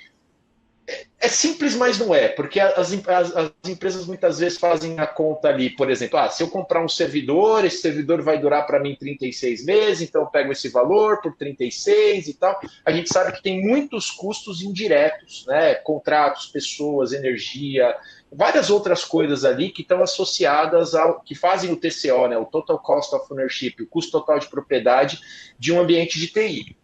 É simples, mas não é, porque as empresas muitas vezes fazem a conta ali, por exemplo, se eu comprar um servidor, esse servidor vai durar para mim 36 meses, então eu pego esse valor por 36 e tal. A gente sabe que tem muitos custos indiretos, né? Contratos, pessoas, energia, várias outras coisas ali que estão associadas que fazem o TCO, né? O Total Cost of Ownership, o custo total de propriedade de um ambiente de TI.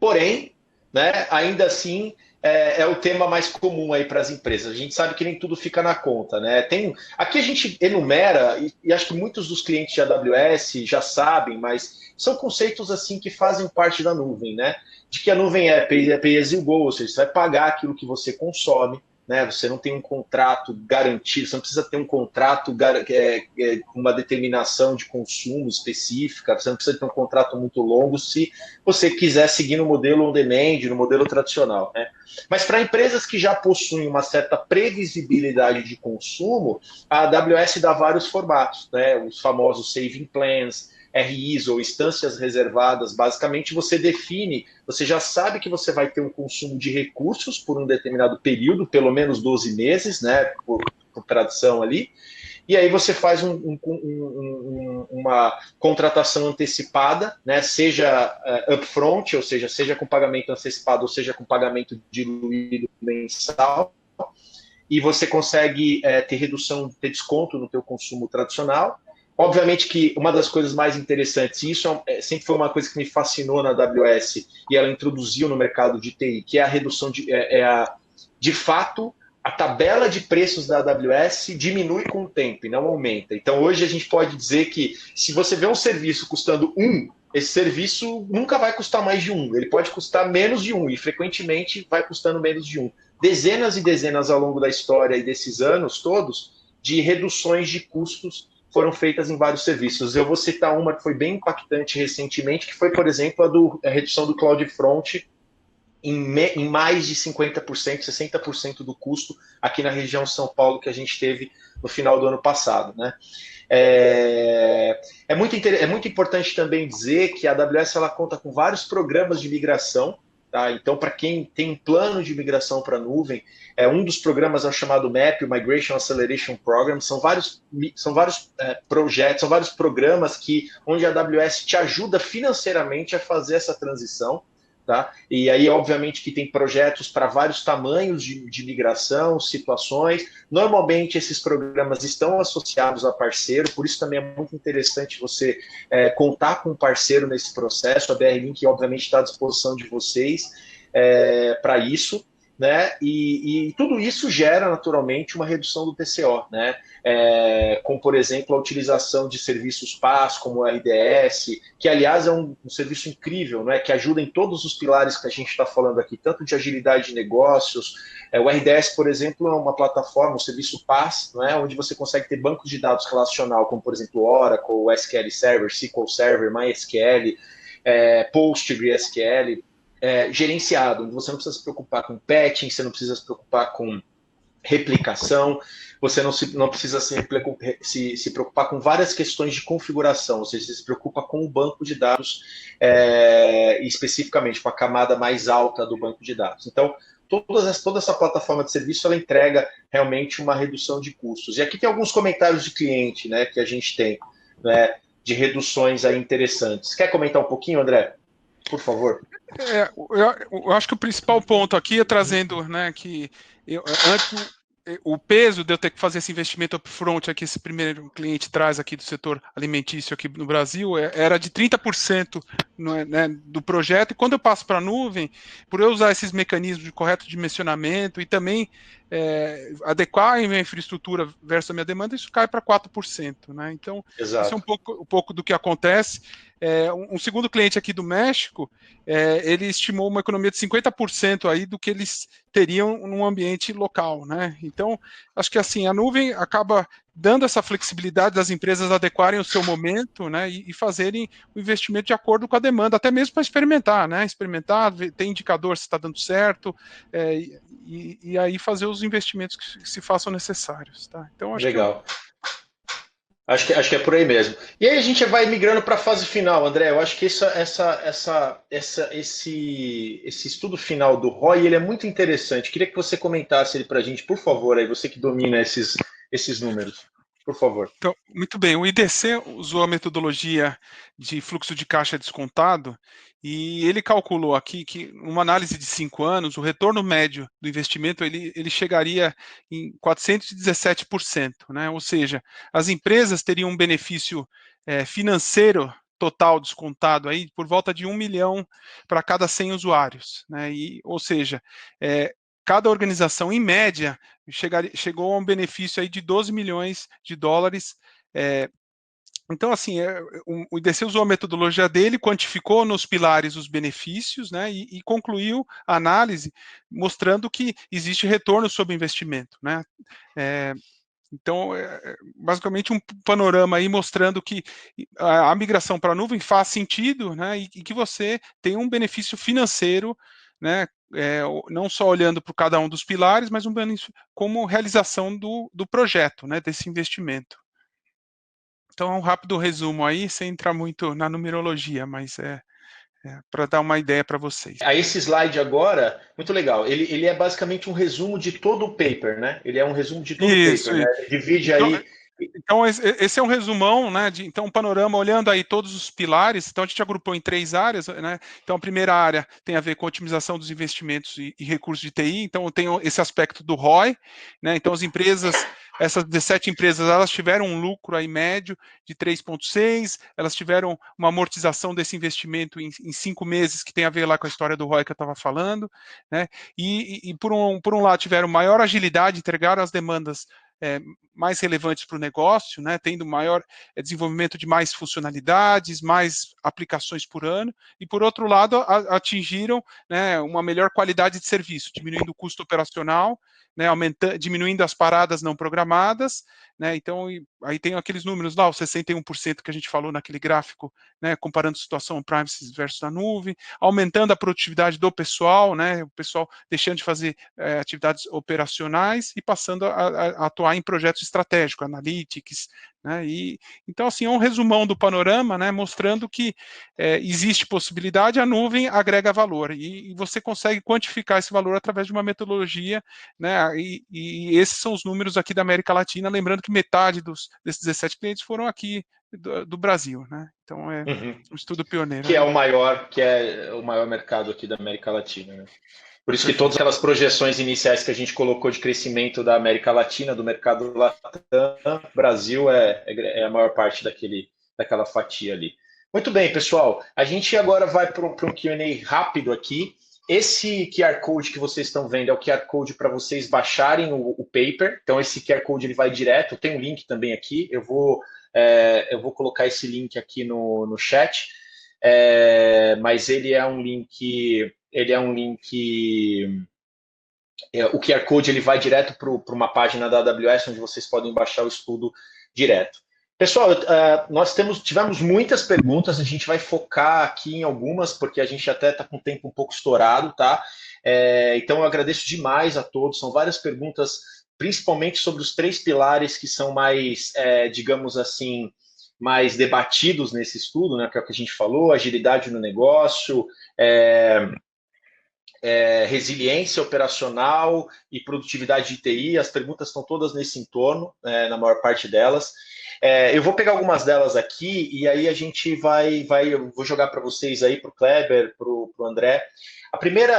Porém, né, ainda assim, é o tema mais comum aí para as empresas. A gente sabe que nem tudo fica na conta, né? Aqui a gente enumera, e acho que muitos dos clientes de AWS já sabem, mas são conceitos assim que fazem parte da nuvem, né? De que a nuvem é pay as you go, ou seja, você vai pagar aquilo que você consome, né? Você não tem um contrato garantido, você não precisa ter um contrato com uma determinação de consumo específica, você não precisa ter um contrato muito longo se você quiser seguir no modelo on-demand, no modelo tradicional, né? Mas para empresas que já possuem uma certa previsibilidade de consumo, a AWS dá vários formatos, né? Os famosos saving plans, RIs ou instâncias reservadas. Basicamente você define, você já sabe que você vai ter um consumo de recursos por um determinado período, pelo menos 12 meses, né, por tradução ali, e aí você faz uma contratação antecipada, né, seja upfront, ou seja com pagamento antecipado, ou seja com pagamento diluído mensal, e você consegue ter desconto no teu consumo tradicional. Obviamente que uma das coisas mais interessantes, e isso sempre foi uma coisa que me fascinou na AWS, e ela introduziu no mercado de TI, que é a redução de fato, a tabela de preços da AWS diminui com o tempo e não aumenta. Então, hoje a gente pode dizer que se você vê um serviço custando 1, esse serviço nunca vai custar mais de 1. Ele pode custar menos de 1 e, frequentemente, vai custando menos de 1. Dezenas e dezenas ao longo da história e desses anos todos de reduções de custos foram feitas em vários serviços. Eu vou citar uma que foi bem impactante recentemente, que foi, por exemplo, a redução do CloudFront em mais de 50%, 60% do custo aqui na região São Paulo que a gente teve no final do ano passado, né? É muito importante também dizer que a AWS ela conta com vários programas de migração, tá? Então, para quem tem um plano de migração para a nuvem, um dos programas é o chamado MAP, o Migration Acceleration Program. São vários projetos, são vários programas onde a AWS te ajuda financeiramente a fazer essa transição. Tá? E aí, obviamente, que tem projetos para vários tamanhos de migração, situações. Normalmente, esses programas estão associados a parceiro, por isso também é muito interessante você contar com um parceiro nesse processo. A BR-Link, obviamente, está à disposição de vocês para isso. Né? E tudo isso gera, naturalmente, uma redução do TCO, né? Como, por exemplo, a utilização de serviços PaaS, como o RDS, que, aliás, é um serviço incrível, né? Que ajuda em todos os pilares que a gente está falando aqui, tanto de agilidade de negócios. O RDS, por exemplo, é uma plataforma, um serviço PaaS, né? Onde você consegue ter bancos de dados relacional, como, por exemplo, Oracle, SQL Server, SQL Server, MySQL, PostgreSQL, gerenciado, onde você não precisa se preocupar com patching, você não precisa se preocupar com replicação, você não precisa se preocupar com várias questões de configuração, ou seja, você se preocupa com o banco de dados, especificamente com a camada mais alta do banco de dados. Então, toda essa plataforma de serviço, ela entrega realmente uma redução de custos. E aqui tem alguns comentários de cliente, né, que a gente tem, né, de reduções aí interessantes. Quer comentar um pouquinho, André? Por favor. Eu acho que o principal ponto aqui é trazendo, né, que antes o peso de eu ter que fazer esse investimento upfront aqui, esse primeiro cliente traz aqui do setor alimentício aqui no Brasil, era de 30% né, do projeto, e quando eu passo para a nuvem, por eu usar esses mecanismos de correto dimensionamento e também adequar a minha infraestrutura versus a minha demanda, isso cai para 4%. Né? Então, Exato. Isso é um pouco do que acontece. Um segundo cliente aqui do México, ele estimou uma economia de 50% aí do que eles teriam num ambiente local, né? Então, acho que assim, a nuvem acaba dando essa flexibilidade das empresas adequarem o seu momento, né, e fazerem o investimento de acordo com a demanda, até mesmo para experimentar, né? Experimentar, ter indicador se está dando certo, e aí fazer os investimentos que se façam necessários, tá? Então, acho Legal. Acho que é por aí mesmo. E aí a gente vai migrando para a fase final, André. Eu acho que esse estudo final do ROI, ele é muito interessante. Queria que você comentasse ele para a gente, por favor, aí você que domina esses números. Por favor. Então, muito bem, o IDC usou a metodologia de fluxo de caixa descontado e ele calculou aqui que, numa análise de 5 anos, o retorno médio do investimento ele chegaria em 417%, né? Ou seja, as empresas teriam um benefício financeiro total descontado aí por volta de 1 milhão para cada 100 usuários, né? Ou seja, cada organização, em média, chegou a um benefício aí de 12 milhões de dólares. Então, assim, o IDC usou a metodologia dele, quantificou nos pilares os benefícios, né, e concluiu a análise mostrando que existe retorno sobre investimento, né. Então, basicamente um panorama aí mostrando que a migração para a nuvem faz sentido, né, e que você tem um benefício financeiro, né, não só olhando para cada um dos pilares, mas um benefício como realização do projeto, né, desse investimento. Então, é um rápido resumo aí, sem entrar muito na numerologia, mas para dar uma ideia para vocês. Esse slide agora, muito legal, ele é basicamente um resumo de todo o paper, né? Ele é um resumo de todo o paper, né? Divide aí... Então, esse é um resumão, né? Então, um panorama olhando aí todos os pilares. Então, a gente agrupou em 3 áreas, né? Então, a primeira área tem a ver com a otimização dos investimentos e recursos de TI. Então, tem esse aspecto do ROI, né? Então, as empresas essas 17 empresas, elas tiveram um lucro aí médio de 3,6, elas tiveram uma amortização desse investimento em 5 meses, que tem a ver lá com a história do ROI que eu estava falando, né? E por um lado tiveram maior agilidade, entregaram as demandas mais relevantes para o negócio, né, tendo maior desenvolvimento de mais funcionalidades, mais aplicações por ano, e por outro lado atingiram, né, uma melhor qualidade de serviço, diminuindo o custo operacional, né, diminuindo as paradas não programadas, né, então aí tem aqueles números lá, o 61% que a gente falou naquele gráfico, né, comparando a situação on-premise versus a nuvem, aumentando a produtividade do pessoal, né, o pessoal deixando de fazer atividades operacionais e passando a atuar em projetos estratégicos, analytics, né, e então assim é um resumão do panorama, né, mostrando que existe possibilidade, a nuvem agrega valor e você consegue quantificar esse valor através de uma metodologia, né, e esses são os números aqui da América Latina, lembrando que metade desses 17 clientes foram aqui do Brasil, né? Então é um estudo pioneiro. Que é o maior mercado aqui da América Latina, né? Por isso que todas aquelas projeções iniciais que a gente colocou de crescimento da América Latina, do mercado Latam, Brasil é a maior parte daquela fatia ali. Muito bem, pessoal. A gente agora vai para um Q&A rápido aqui. Esse QR Code que vocês estão vendo é o QR Code para vocês baixarem o paper. Então, esse QR Code ele vai direto. Tem um link também aqui. Eu vou colocar esse link aqui no chat. Mas ele é um link. O QR Code ele vai direto para uma página da AWS onde vocês podem baixar o estudo direto. Pessoal, nós tivemos muitas perguntas, a gente vai focar aqui em algumas, porque a gente até está com o tempo um pouco estourado, tá? Então eu agradeço demais a todos, são várias perguntas, principalmente sobre os 3 pilares que são mais, digamos assim, mais debatidos nesse estudo, né? Que é o que a gente falou, agilidade no negócio, resiliência operacional e produtividade de TI, as perguntas estão todas nesse entorno, na maior parte delas. Eu vou pegar algumas delas aqui e aí a gente eu vou jogar para vocês aí, para o Kleber, para o André. Primeiro,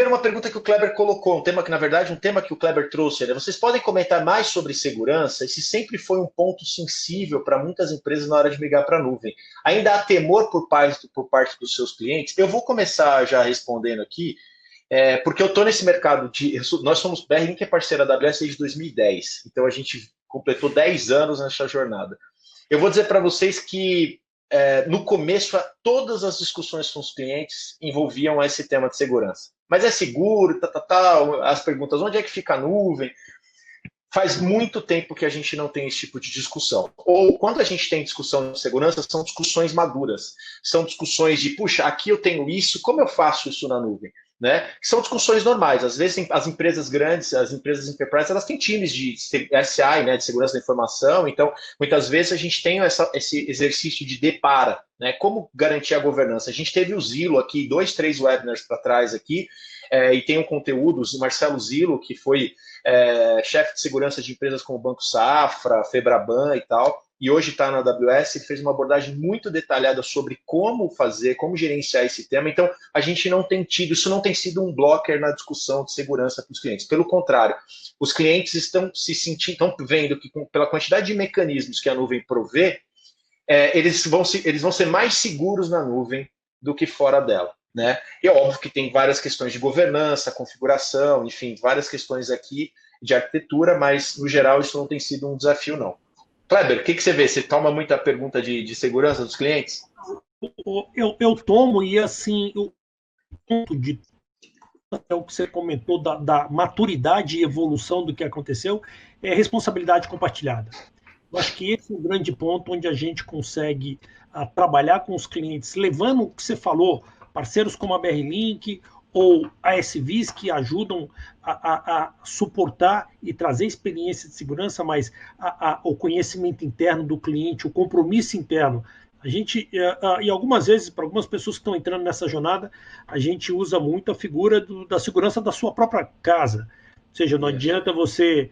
uma pergunta que o Kleber colocou, um tema que o Kleber trouxe, né? Vocês podem comentar mais sobre segurança? Esse sempre foi um ponto sensível para muitas empresas na hora de migrar para a nuvem. Ainda há temor por parte dos seus clientes? Eu vou começar já respondendo aqui, porque eu estou nesse mercado nós somos BR Link é parceira da AWS desde 2010, então a gente completou 10 anos nessa jornada. Eu vou dizer para vocês que no começo todas as discussões com os clientes envolviam esse tema de segurança. Mas é seguro, as perguntas, onde é que fica a nuvem? Faz muito tempo que a gente não tem esse tipo de discussão. Ou quando a gente tem discussão de segurança, são discussões maduras. São discussões de, puxa, aqui eu tenho isso, como eu faço isso na nuvem? Né? São discussões normais. Às vezes as empresas grandes, as empresas enterprise, elas têm times de SI, né, de segurança da informação. Então, muitas vezes a gente tem esse exercício de depara, né? Como garantir a governança? A gente teve o Zilo aqui, 2, 3 webinars para trás aqui, e tem um conteúdo, o Marcelo Zilo, que foi chefe de segurança de empresas como o Banco Safra, Febraban e tal, e hoje está na AWS, ele fez uma abordagem muito detalhada sobre como fazer, como gerenciar esse tema. Então, a gente não tem tido, isso não tem sido um blocker na discussão de segurança para os clientes. Pelo contrário, os clientes estão vendo que pela quantidade de mecanismos que a nuvem provê, eles vão ser mais seguros na nuvem do que fora dela. Né? E é óbvio que tem várias questões de governança, configuração, enfim, várias questões aqui de arquitetura, mas, no geral, isso não tem sido um desafio, não. Kleber, o que você vê? Você toma muita pergunta de segurança dos clientes? Eu tomo, e assim, o ponto de o que você comentou da maturidade e evolução do que aconteceu é responsabilidade compartilhada. Eu acho que esse é o grande ponto onde a gente consegue trabalhar com os clientes, levando o que você falou, parceiros como a BR Link ou a SVs que ajudam a suportar e trazer experiência de segurança, mas o conhecimento interno do cliente, o compromisso interno. A gente, e algumas vezes, para algumas pessoas que estão entrando nessa jornada, a gente usa muito a figura da segurança da sua própria casa. Ou seja, não adianta você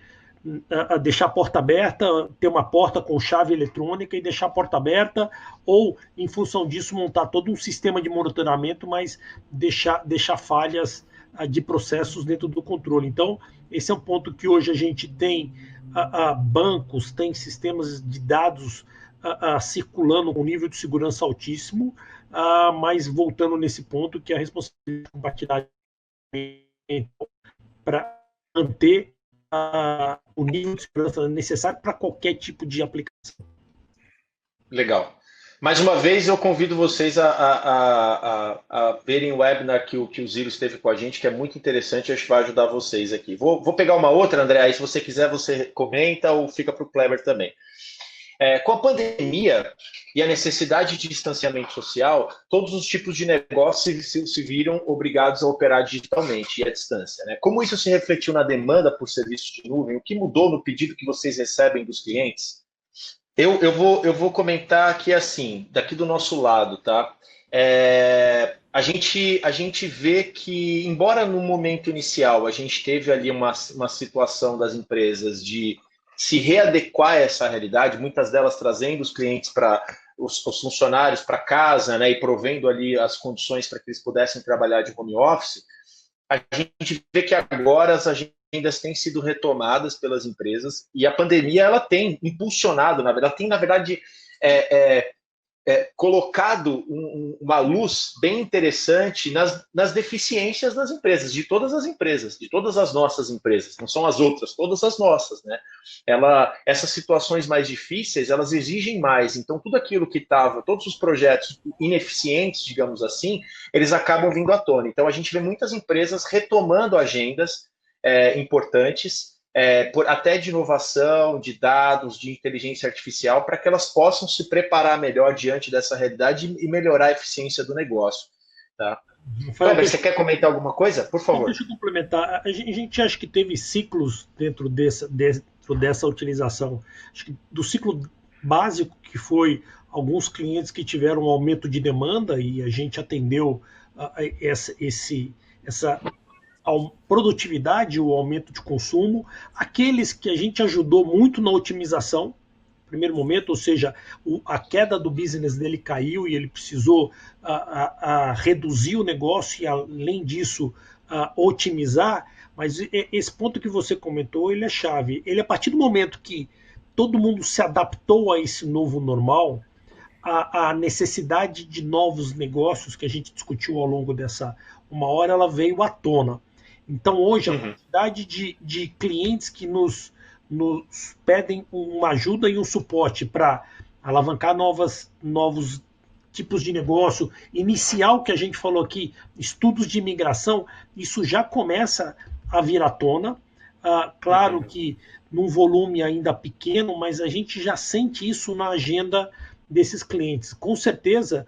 deixar a porta aberta, ter uma porta com chave eletrônica e deixar a porta aberta, ou, em função disso, montar todo um sistema de monitoramento, mas deixar falhas de processos dentro do controle. Então, esse é um ponto que hoje a gente tem bancos, tem sistemas de dados circulando com nível de segurança altíssimo, mas voltando nesse ponto que a responsabilidade compartilhada para manter o nível de segurança necessário para qualquer tipo de aplicação. Legal. Mais uma vez, eu convido vocês a verem o webinar que o Ziro esteve com a gente, que é muito interessante, acho que vai ajudar vocês aqui. Vou pegar uma outra, André, aí se você quiser, você comenta ou fica para o Kleber também. Com a pandemia e a necessidade de distanciamento social, todos os tipos de negócios se viram obrigados a operar digitalmente e à distância, né? Como isso se refletiu na demanda por serviços de nuvem? O que mudou no pedido que vocês recebem dos clientes? Eu vou comentar aqui assim, daqui do nosso lado, tá? A gente vê que, embora no momento inicial a gente teve ali uma situação das empresas de se readequar a essa realidade, muitas delas trazendo os clientes os funcionários para casa, né, e provendo ali as condições para que eles pudessem trabalhar de home office, a gente vê que agora as agendas têm sido retomadas pelas empresas e a pandemia ela tem impulsionado, na verdade, colocado uma luz bem interessante nas deficiências das empresas, de todas as nossas empresas, não são as outras, todas as nossas, né? Essas situações mais difíceis, elas exigem mais, então tudo aquilo que estava, todos os projetos ineficientes, digamos assim, eles acabam vindo à tona. Então a gente vê muitas empresas retomando agendas importantes, até de inovação, de dados, de inteligência artificial, para que elas possam se preparar melhor diante dessa realidade e melhorar a eficiência do negócio. Tá? Kleber, você quer comentar alguma coisa? Por favor. Deixa eu complementar. A gente acha que teve ciclos dentro dessa utilização. Acho que do ciclo básico, que foi alguns clientes que tiveram um aumento de demanda e a gente atendeu essa produtividade, o aumento de consumo, aqueles que a gente ajudou muito na otimização, no primeiro momento, ou seja, a queda do business dele caiu e ele precisou reduzir o negócio e, além disso, otimizar. Mas esse ponto que você comentou, ele é chave. Ele, a partir do momento que todo mundo se adaptou a esse novo normal, a necessidade de novos negócios que a gente discutiu ao longo dessa uma hora, ela veio à tona. Então, hoje, a quantidade de clientes que nos pedem uma ajuda e um suporte para alavancar novos tipos de negócio, iniciar o que a gente falou aqui, estudos de imigração, isso já começa a vir à tona. Claro que num volume ainda pequeno, mas a gente já sente isso na agenda desses clientes. Com certeza,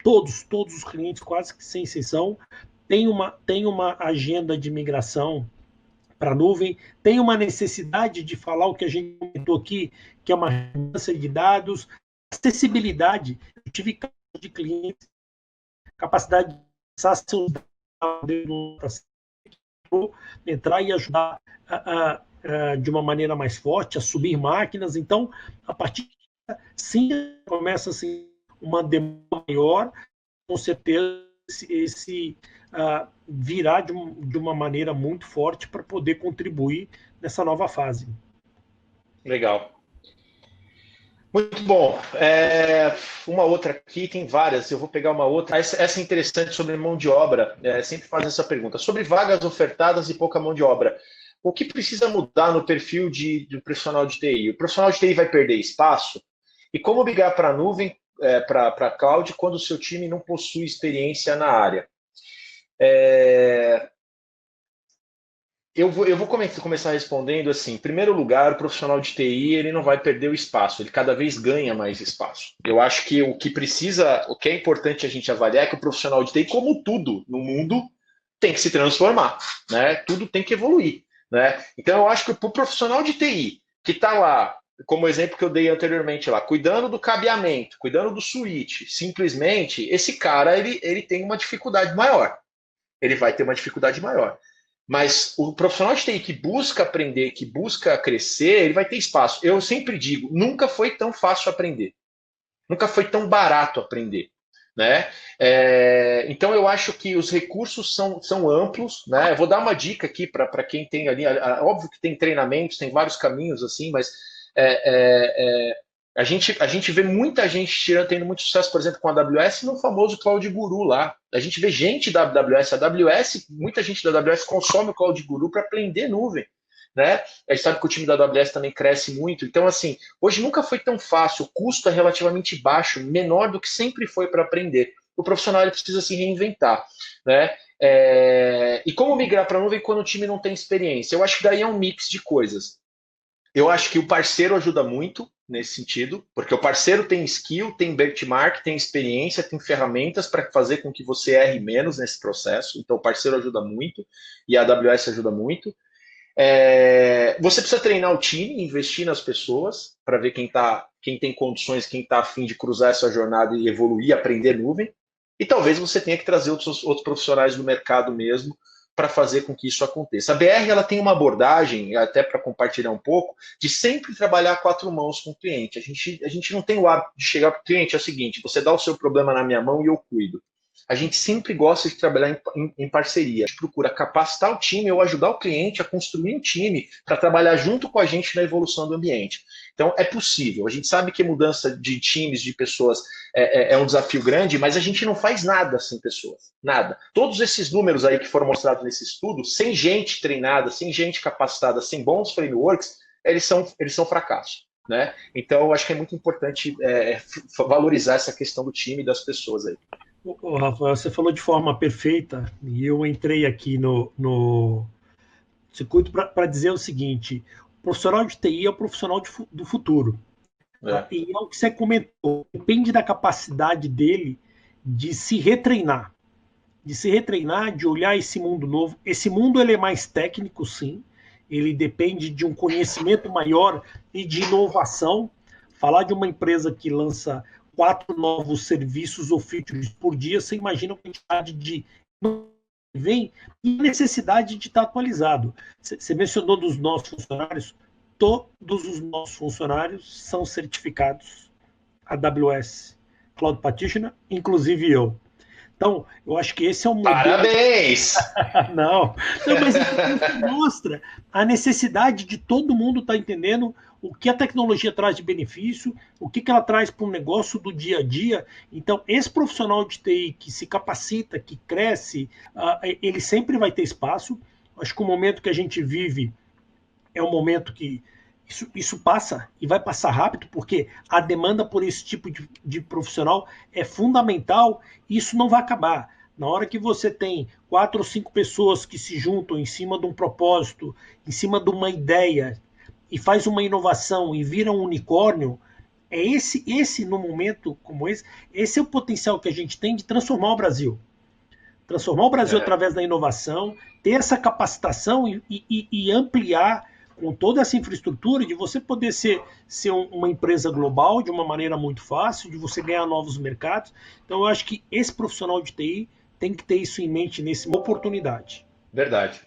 todos os clientes, quase que sem exceção, tem uma agenda de migração para a nuvem, tem uma necessidade de falar o que a gente comentou aqui, que é uma mudança de dados, acessibilidade. Eu tive casos de clientes, capacidade de acessar seus dados, entrar e ajudar de uma maneira mais forte a subir máquinas. Então, a partir de sim, começa assim, uma demanda maior, com certeza virá de uma maneira muito forte para poder contribuir nessa nova fase. Legal. Muito bom. Uma outra aqui, tem várias, eu vou pegar uma outra. Essa é interessante, sobre mão de obra. Sempre faz essa pergunta. Sobre vagas ofertadas e pouca mão de obra. O que precisa mudar no perfil do profissional de TI? O profissional de TI vai perder espaço? E como migrar para a nuvem, para a cloud, quando o seu time não possui experiência na área? Eu vou começar respondendo assim. Em primeiro lugar, o profissional de TI ele não vai perder o espaço, ele cada vez ganha mais espaço. Eu acho que o que é importante a gente avaliar é que o profissional de TI, como tudo no mundo, tem que se transformar, né? Tudo tem que evoluir, né? Então eu acho que para o profissional de TI que está lá, como o exemplo que eu dei anteriormente lá, cuidando do cabeamento, cuidando do switch, simplesmente esse cara ele tem uma dificuldade maior. Ele vai ter uma dificuldade maior. Mas o profissional de TI que busca aprender, que busca crescer, ele vai ter espaço. Eu sempre digo, nunca foi tão fácil aprender. Nunca foi tão barato aprender. né? Então eu acho que os recursos são amplos, né? Eu vou dar uma dica aqui para quem tem ali, óbvio que tem treinamentos, tem vários caminhos assim, mas a gente vê muita gente tendo muito sucesso, por exemplo, com a AWS no famoso Cloud Guru lá. A gente vê gente da AWS, muita gente da AWS consome o Cloud Guru para aprender nuvem, né? A gente sabe que o time da AWS também cresce muito. Então, assim, hoje nunca foi tão fácil, o custo é relativamente baixo, menor do que sempre foi para aprender. O profissional ele precisa se reinventar, né? E como migrar para a nuvem quando o time não tem experiência? Eu acho que daí é um mix de coisas. Eu acho que o parceiro ajuda muito nesse sentido, porque o parceiro tem skill, tem benchmark, tem experiência, tem ferramentas para fazer com que você erre menos nesse processo. Então, o parceiro ajuda muito e a AWS ajuda muito. Você precisa treinar o time, investir nas pessoas para ver quem tem condições, quem está a fim de cruzar essa jornada e evoluir, aprender nuvem. E talvez você tenha que trazer outros profissionais do mercado mesmo para fazer com que isso aconteça. A BR ela tem uma abordagem, até para compartilhar um pouco, de sempre trabalhar a 4 mãos com o cliente. A gente não tem o hábito de chegar para o cliente, é o seguinte, você dá o seu problema na minha mão e eu cuido. A gente sempre gosta de trabalhar em parceria. A gente procura capacitar o time ou ajudar o cliente a construir um time para trabalhar junto com a gente na evolução do ambiente. Então, é possível. A gente sabe que mudança de times, de pessoas, é um desafio grande, mas a gente não faz nada sem pessoas. Nada. Todos esses números aí que foram mostrados nesse estudo, sem gente treinada, sem gente capacitada, sem bons frameworks, eles são fracassos. Né? Então, eu acho que é muito importante valorizar essa questão do time e das pessoas aí. Rafael, você falou de forma perfeita e eu entrei aqui no circuito para dizer o seguinte: o profissional de TI é o profissional do futuro. Tá? E é o que você comentou, depende da capacidade dele de se retreinar, de olhar esse mundo novo. Esse mundo ele é mais técnico, sim, ele depende de um conhecimento maior e de inovação. Falar de uma empresa que lança 4 novos serviços ou features por dia, você imagina a quantidade de vem e a necessidade de estar atualizado. Você mencionou dos nossos funcionários, todos os nossos funcionários são certificados AWS Cloud Practitioner, inclusive eu. Então, eu acho que esse é o modelo... Parabéns! Não, mas isso mostra a necessidade de todo mundo estar entendendo o que a tecnologia traz de benefício, o que ela traz para o negócio do dia a dia. Então, esse profissional de TI que se capacita, que cresce, ele sempre vai ter espaço. Acho que o momento que a gente vive é um momento que isso passa e vai passar rápido, porque a demanda por esse tipo de profissional é fundamental e isso não vai acabar. Na hora que você tem 4 ou 5 pessoas que se juntam em cima de um propósito, em cima de uma ideia, e faz uma inovação e vira um unicórnio, é esse no momento como esse é o potencial que a gente tem de transformar o Brasil. Transformar o Brasil através da inovação, ter essa capacitação e ampliar com toda essa infraestrutura de você poder ser uma empresa global de uma maneira muito fácil, de você ganhar novos mercados. Então, eu acho que esse profissional de TI tem que ter isso em mente nessa oportunidade. Verdade.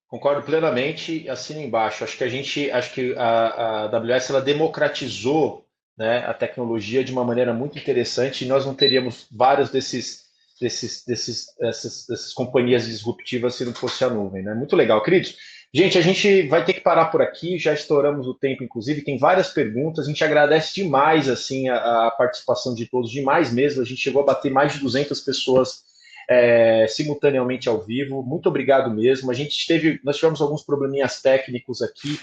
Concordo plenamente, assino embaixo. Acho que a AWS ela democratizou, né, a tecnologia de uma maneira muito interessante e nós não teríamos várias dessas companhias disruptivas se não fosse a nuvem, né? Muito legal, queridos. Gente, a gente vai ter que parar por aqui, já estouramos o tempo, inclusive, tem várias perguntas, a gente agradece demais assim, a participação de todos, demais mesmo, a gente chegou a bater mais de 200 pessoas simultaneamente ao vivo, muito obrigado mesmo, nós tivemos alguns probleminhas técnicos aqui,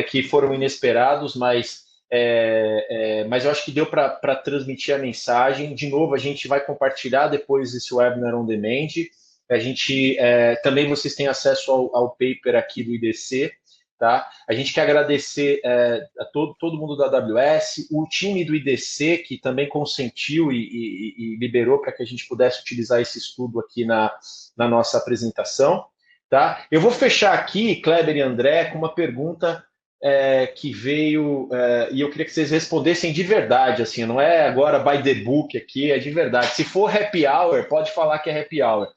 que foram inesperados, mas eu acho que deu para transmitir a mensagem. De novo, a gente vai compartilhar depois esse webinar on demand. A gente também vocês têm acesso ao paper aqui do IDC, tá? A gente quer agradecer a todo mundo da AWS, o time do IDC que também consentiu e liberou para que a gente pudesse utilizar esse estudo aqui na nossa apresentação, tá? Eu vou fechar aqui, Kleber e André, com uma pergunta que veio e eu queria que vocês respondessem de verdade, assim, não é agora by the book aqui, é de verdade. Se for happy hour, pode falar que é happy hour.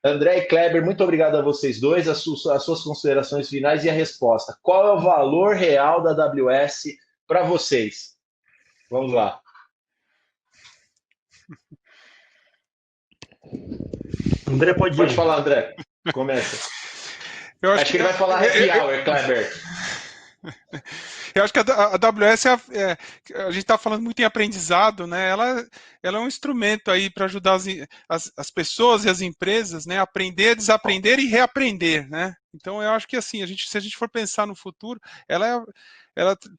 André e Kleber, muito obrigado a vocês dois, as suas considerações finais e a resposta. Qual é o valor real da AWS para vocês? Vamos lá. André, pode ir. Pode falar, André. Começa. Acho que ele vai falar happy hour, Kleber. Eu acho que a AWS, a gente está falando muito em aprendizado, né? Ela é um instrumento aí para ajudar as pessoas e as empresas, né, a aprender, desaprender e reaprender, né? Então eu acho que assim, se a gente for pensar no futuro, ela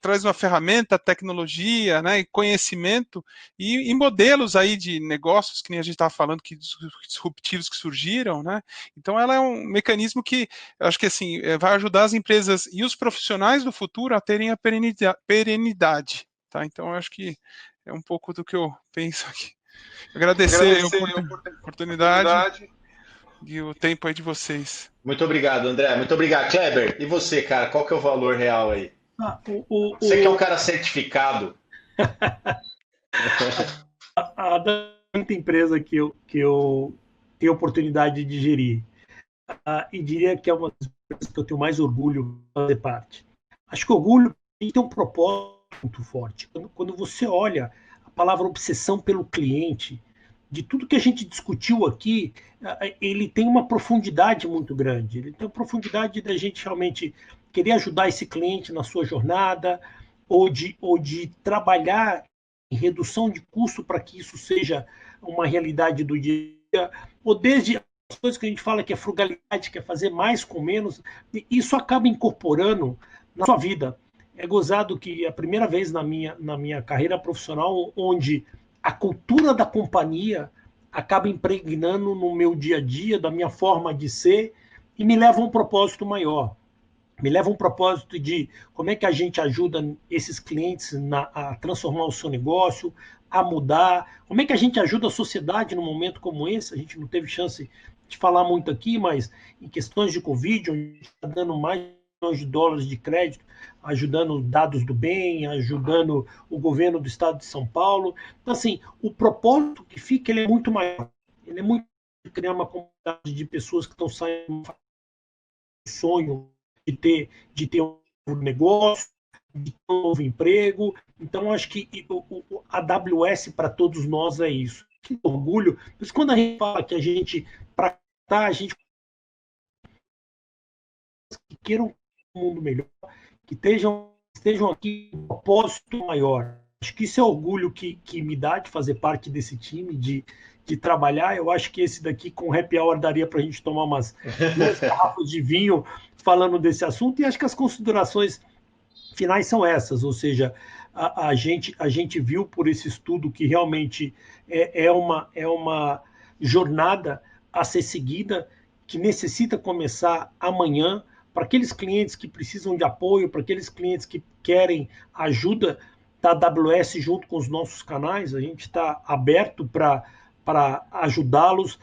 traz uma ferramenta, tecnologia, né, e conhecimento e modelos aí de negócios que nem a gente estava falando, que disruptivos que surgiram, né? Então ela é um mecanismo que eu acho que assim vai ajudar as empresas e os profissionais do futuro a terem a perenidade, tá? Então eu acho que é um pouco do que eu penso aqui. Agradecer a oportunidade e o tempo aí de vocês. Muito obrigado, André. Muito obrigado, Kleber. E você, cara, qual que é o valor real aí? Você que é um cara certificado. A muita empresa que eu tenho oportunidade de gerir. E diria que é uma das empresas que eu tenho mais orgulho de fazer parte. Acho que orgulho tem um propósito muito forte. Quando você olha a palavra obsessão pelo cliente, de tudo que a gente discutiu aqui, ele tem uma profundidade muito grande. Ele tem a profundidade da gente realmente querer ajudar esse cliente na sua jornada, ou de trabalhar em redução de custo para que isso seja uma realidade do dia a dia, ou desde as coisas que a gente fala que é frugalidade, que é fazer mais com menos, isso acaba incorporando na sua vida. É gozado que é a primeira vez na minha carreira profissional onde a cultura da companhia acaba impregnando no meu dia a dia, da minha forma de ser, e me leva a um propósito maior. Me leva a um propósito de como é que a gente ajuda esses clientes a transformar o seu negócio, a mudar, como é que a gente ajuda a sociedade num momento como esse. A gente não teve chance de falar muito aqui, mas em questões de Covid, onde a gente está dando mais de $milhões de crédito, ajudando dados do bem, ajudando o governo do estado de São Paulo. Então, assim, o propósito que fica ele é muito maior. Ele é muito criar uma comunidade de pessoas que estão saindo do sonho de ter um novo negócio, de ter um novo emprego. Então, acho que a AWS para todos nós é isso. Que orgulho. Mas quando a gente fala que a gente, para a gente que queiram um mundo melhor, que estejam aqui com um propósito maior. Acho que isso é orgulho que me dá de fazer parte desse time, de trabalhar. Eu acho que esse daqui, com happy hour, daria para a gente tomar umas 2 garrafas de vinho falando desse assunto, e acho que as considerações finais são essas, ou seja, a gente viu por esse estudo que realmente é uma jornada a ser seguida, que necessita começar amanhã, para aqueles clientes que precisam de apoio, para aqueles clientes que querem ajuda da AWS junto com os nossos canais, a gente está aberto para ajudá-los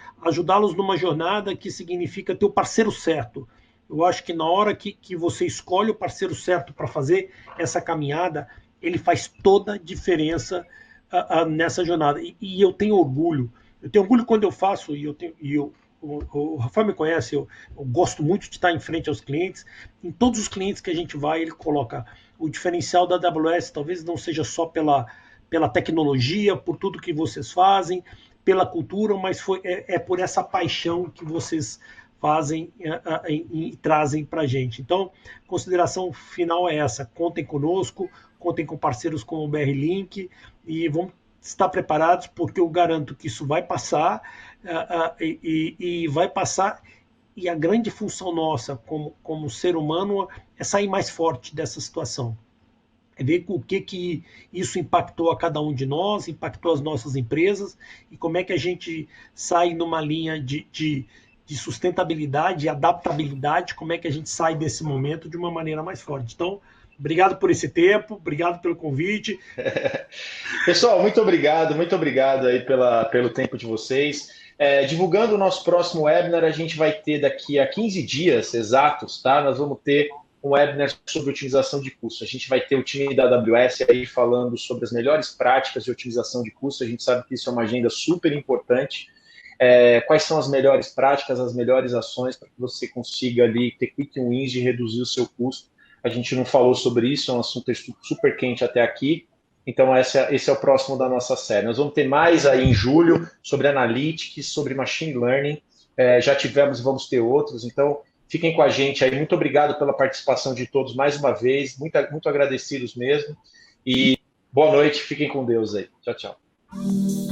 numa jornada que significa ter o parceiro certo. Eu acho que na hora que você escolhe o parceiro certo para fazer essa caminhada, ele faz toda a diferença nessa jornada. E eu tenho orgulho. Eu tenho orgulho quando eu faço, o Rafael me conhece, eu gosto muito de estar em frente aos clientes. Em todos os clientes que a gente vai, ele coloca o diferencial da AWS, talvez não seja só pela tecnologia, por tudo que vocês fazem, pela cultura, mas é por essa paixão que vocês fazem e trazem para a gente. Então, consideração final é essa: contem conosco, contem com parceiros como o BR Link e vamos estar preparados, porque eu garanto que isso vai passar e vai passar. E a grande função nossa como ser humano é sair mais forte dessa situação. É ver o que isso impactou a cada um de nós, impactou as nossas empresas, e como é que a gente sai numa linha de sustentabilidade e adaptabilidade, como é que a gente sai desse momento de uma maneira mais forte. Então, obrigado por esse tempo, obrigado pelo convite. Pessoal, muito obrigado aí pelo tempo de vocês. Divulgando o nosso próximo webinar, a gente vai ter daqui a 15 dias exatos, tá? Nós vamos ter um webinar sobre otimização de custos. A gente vai ter o time da AWS aí falando sobre as melhores práticas de otimização de custos. A gente sabe que isso é uma agenda super importante. Quais são as melhores práticas, as melhores ações para que você consiga ali ter quick wins de reduzir o seu custo. A gente não falou sobre isso, é um assunto super quente até aqui. Então, esse é o próximo da nossa série. Nós vamos ter mais aí em julho sobre Analytics, sobre Machine Learning. Já tivemos e vamos ter outros. Então, fiquem com a gente aí. Muito obrigado pela participação de todos mais uma vez. Muito agradecidos mesmo. E boa noite. Fiquem com Deus aí. Tchau, tchau.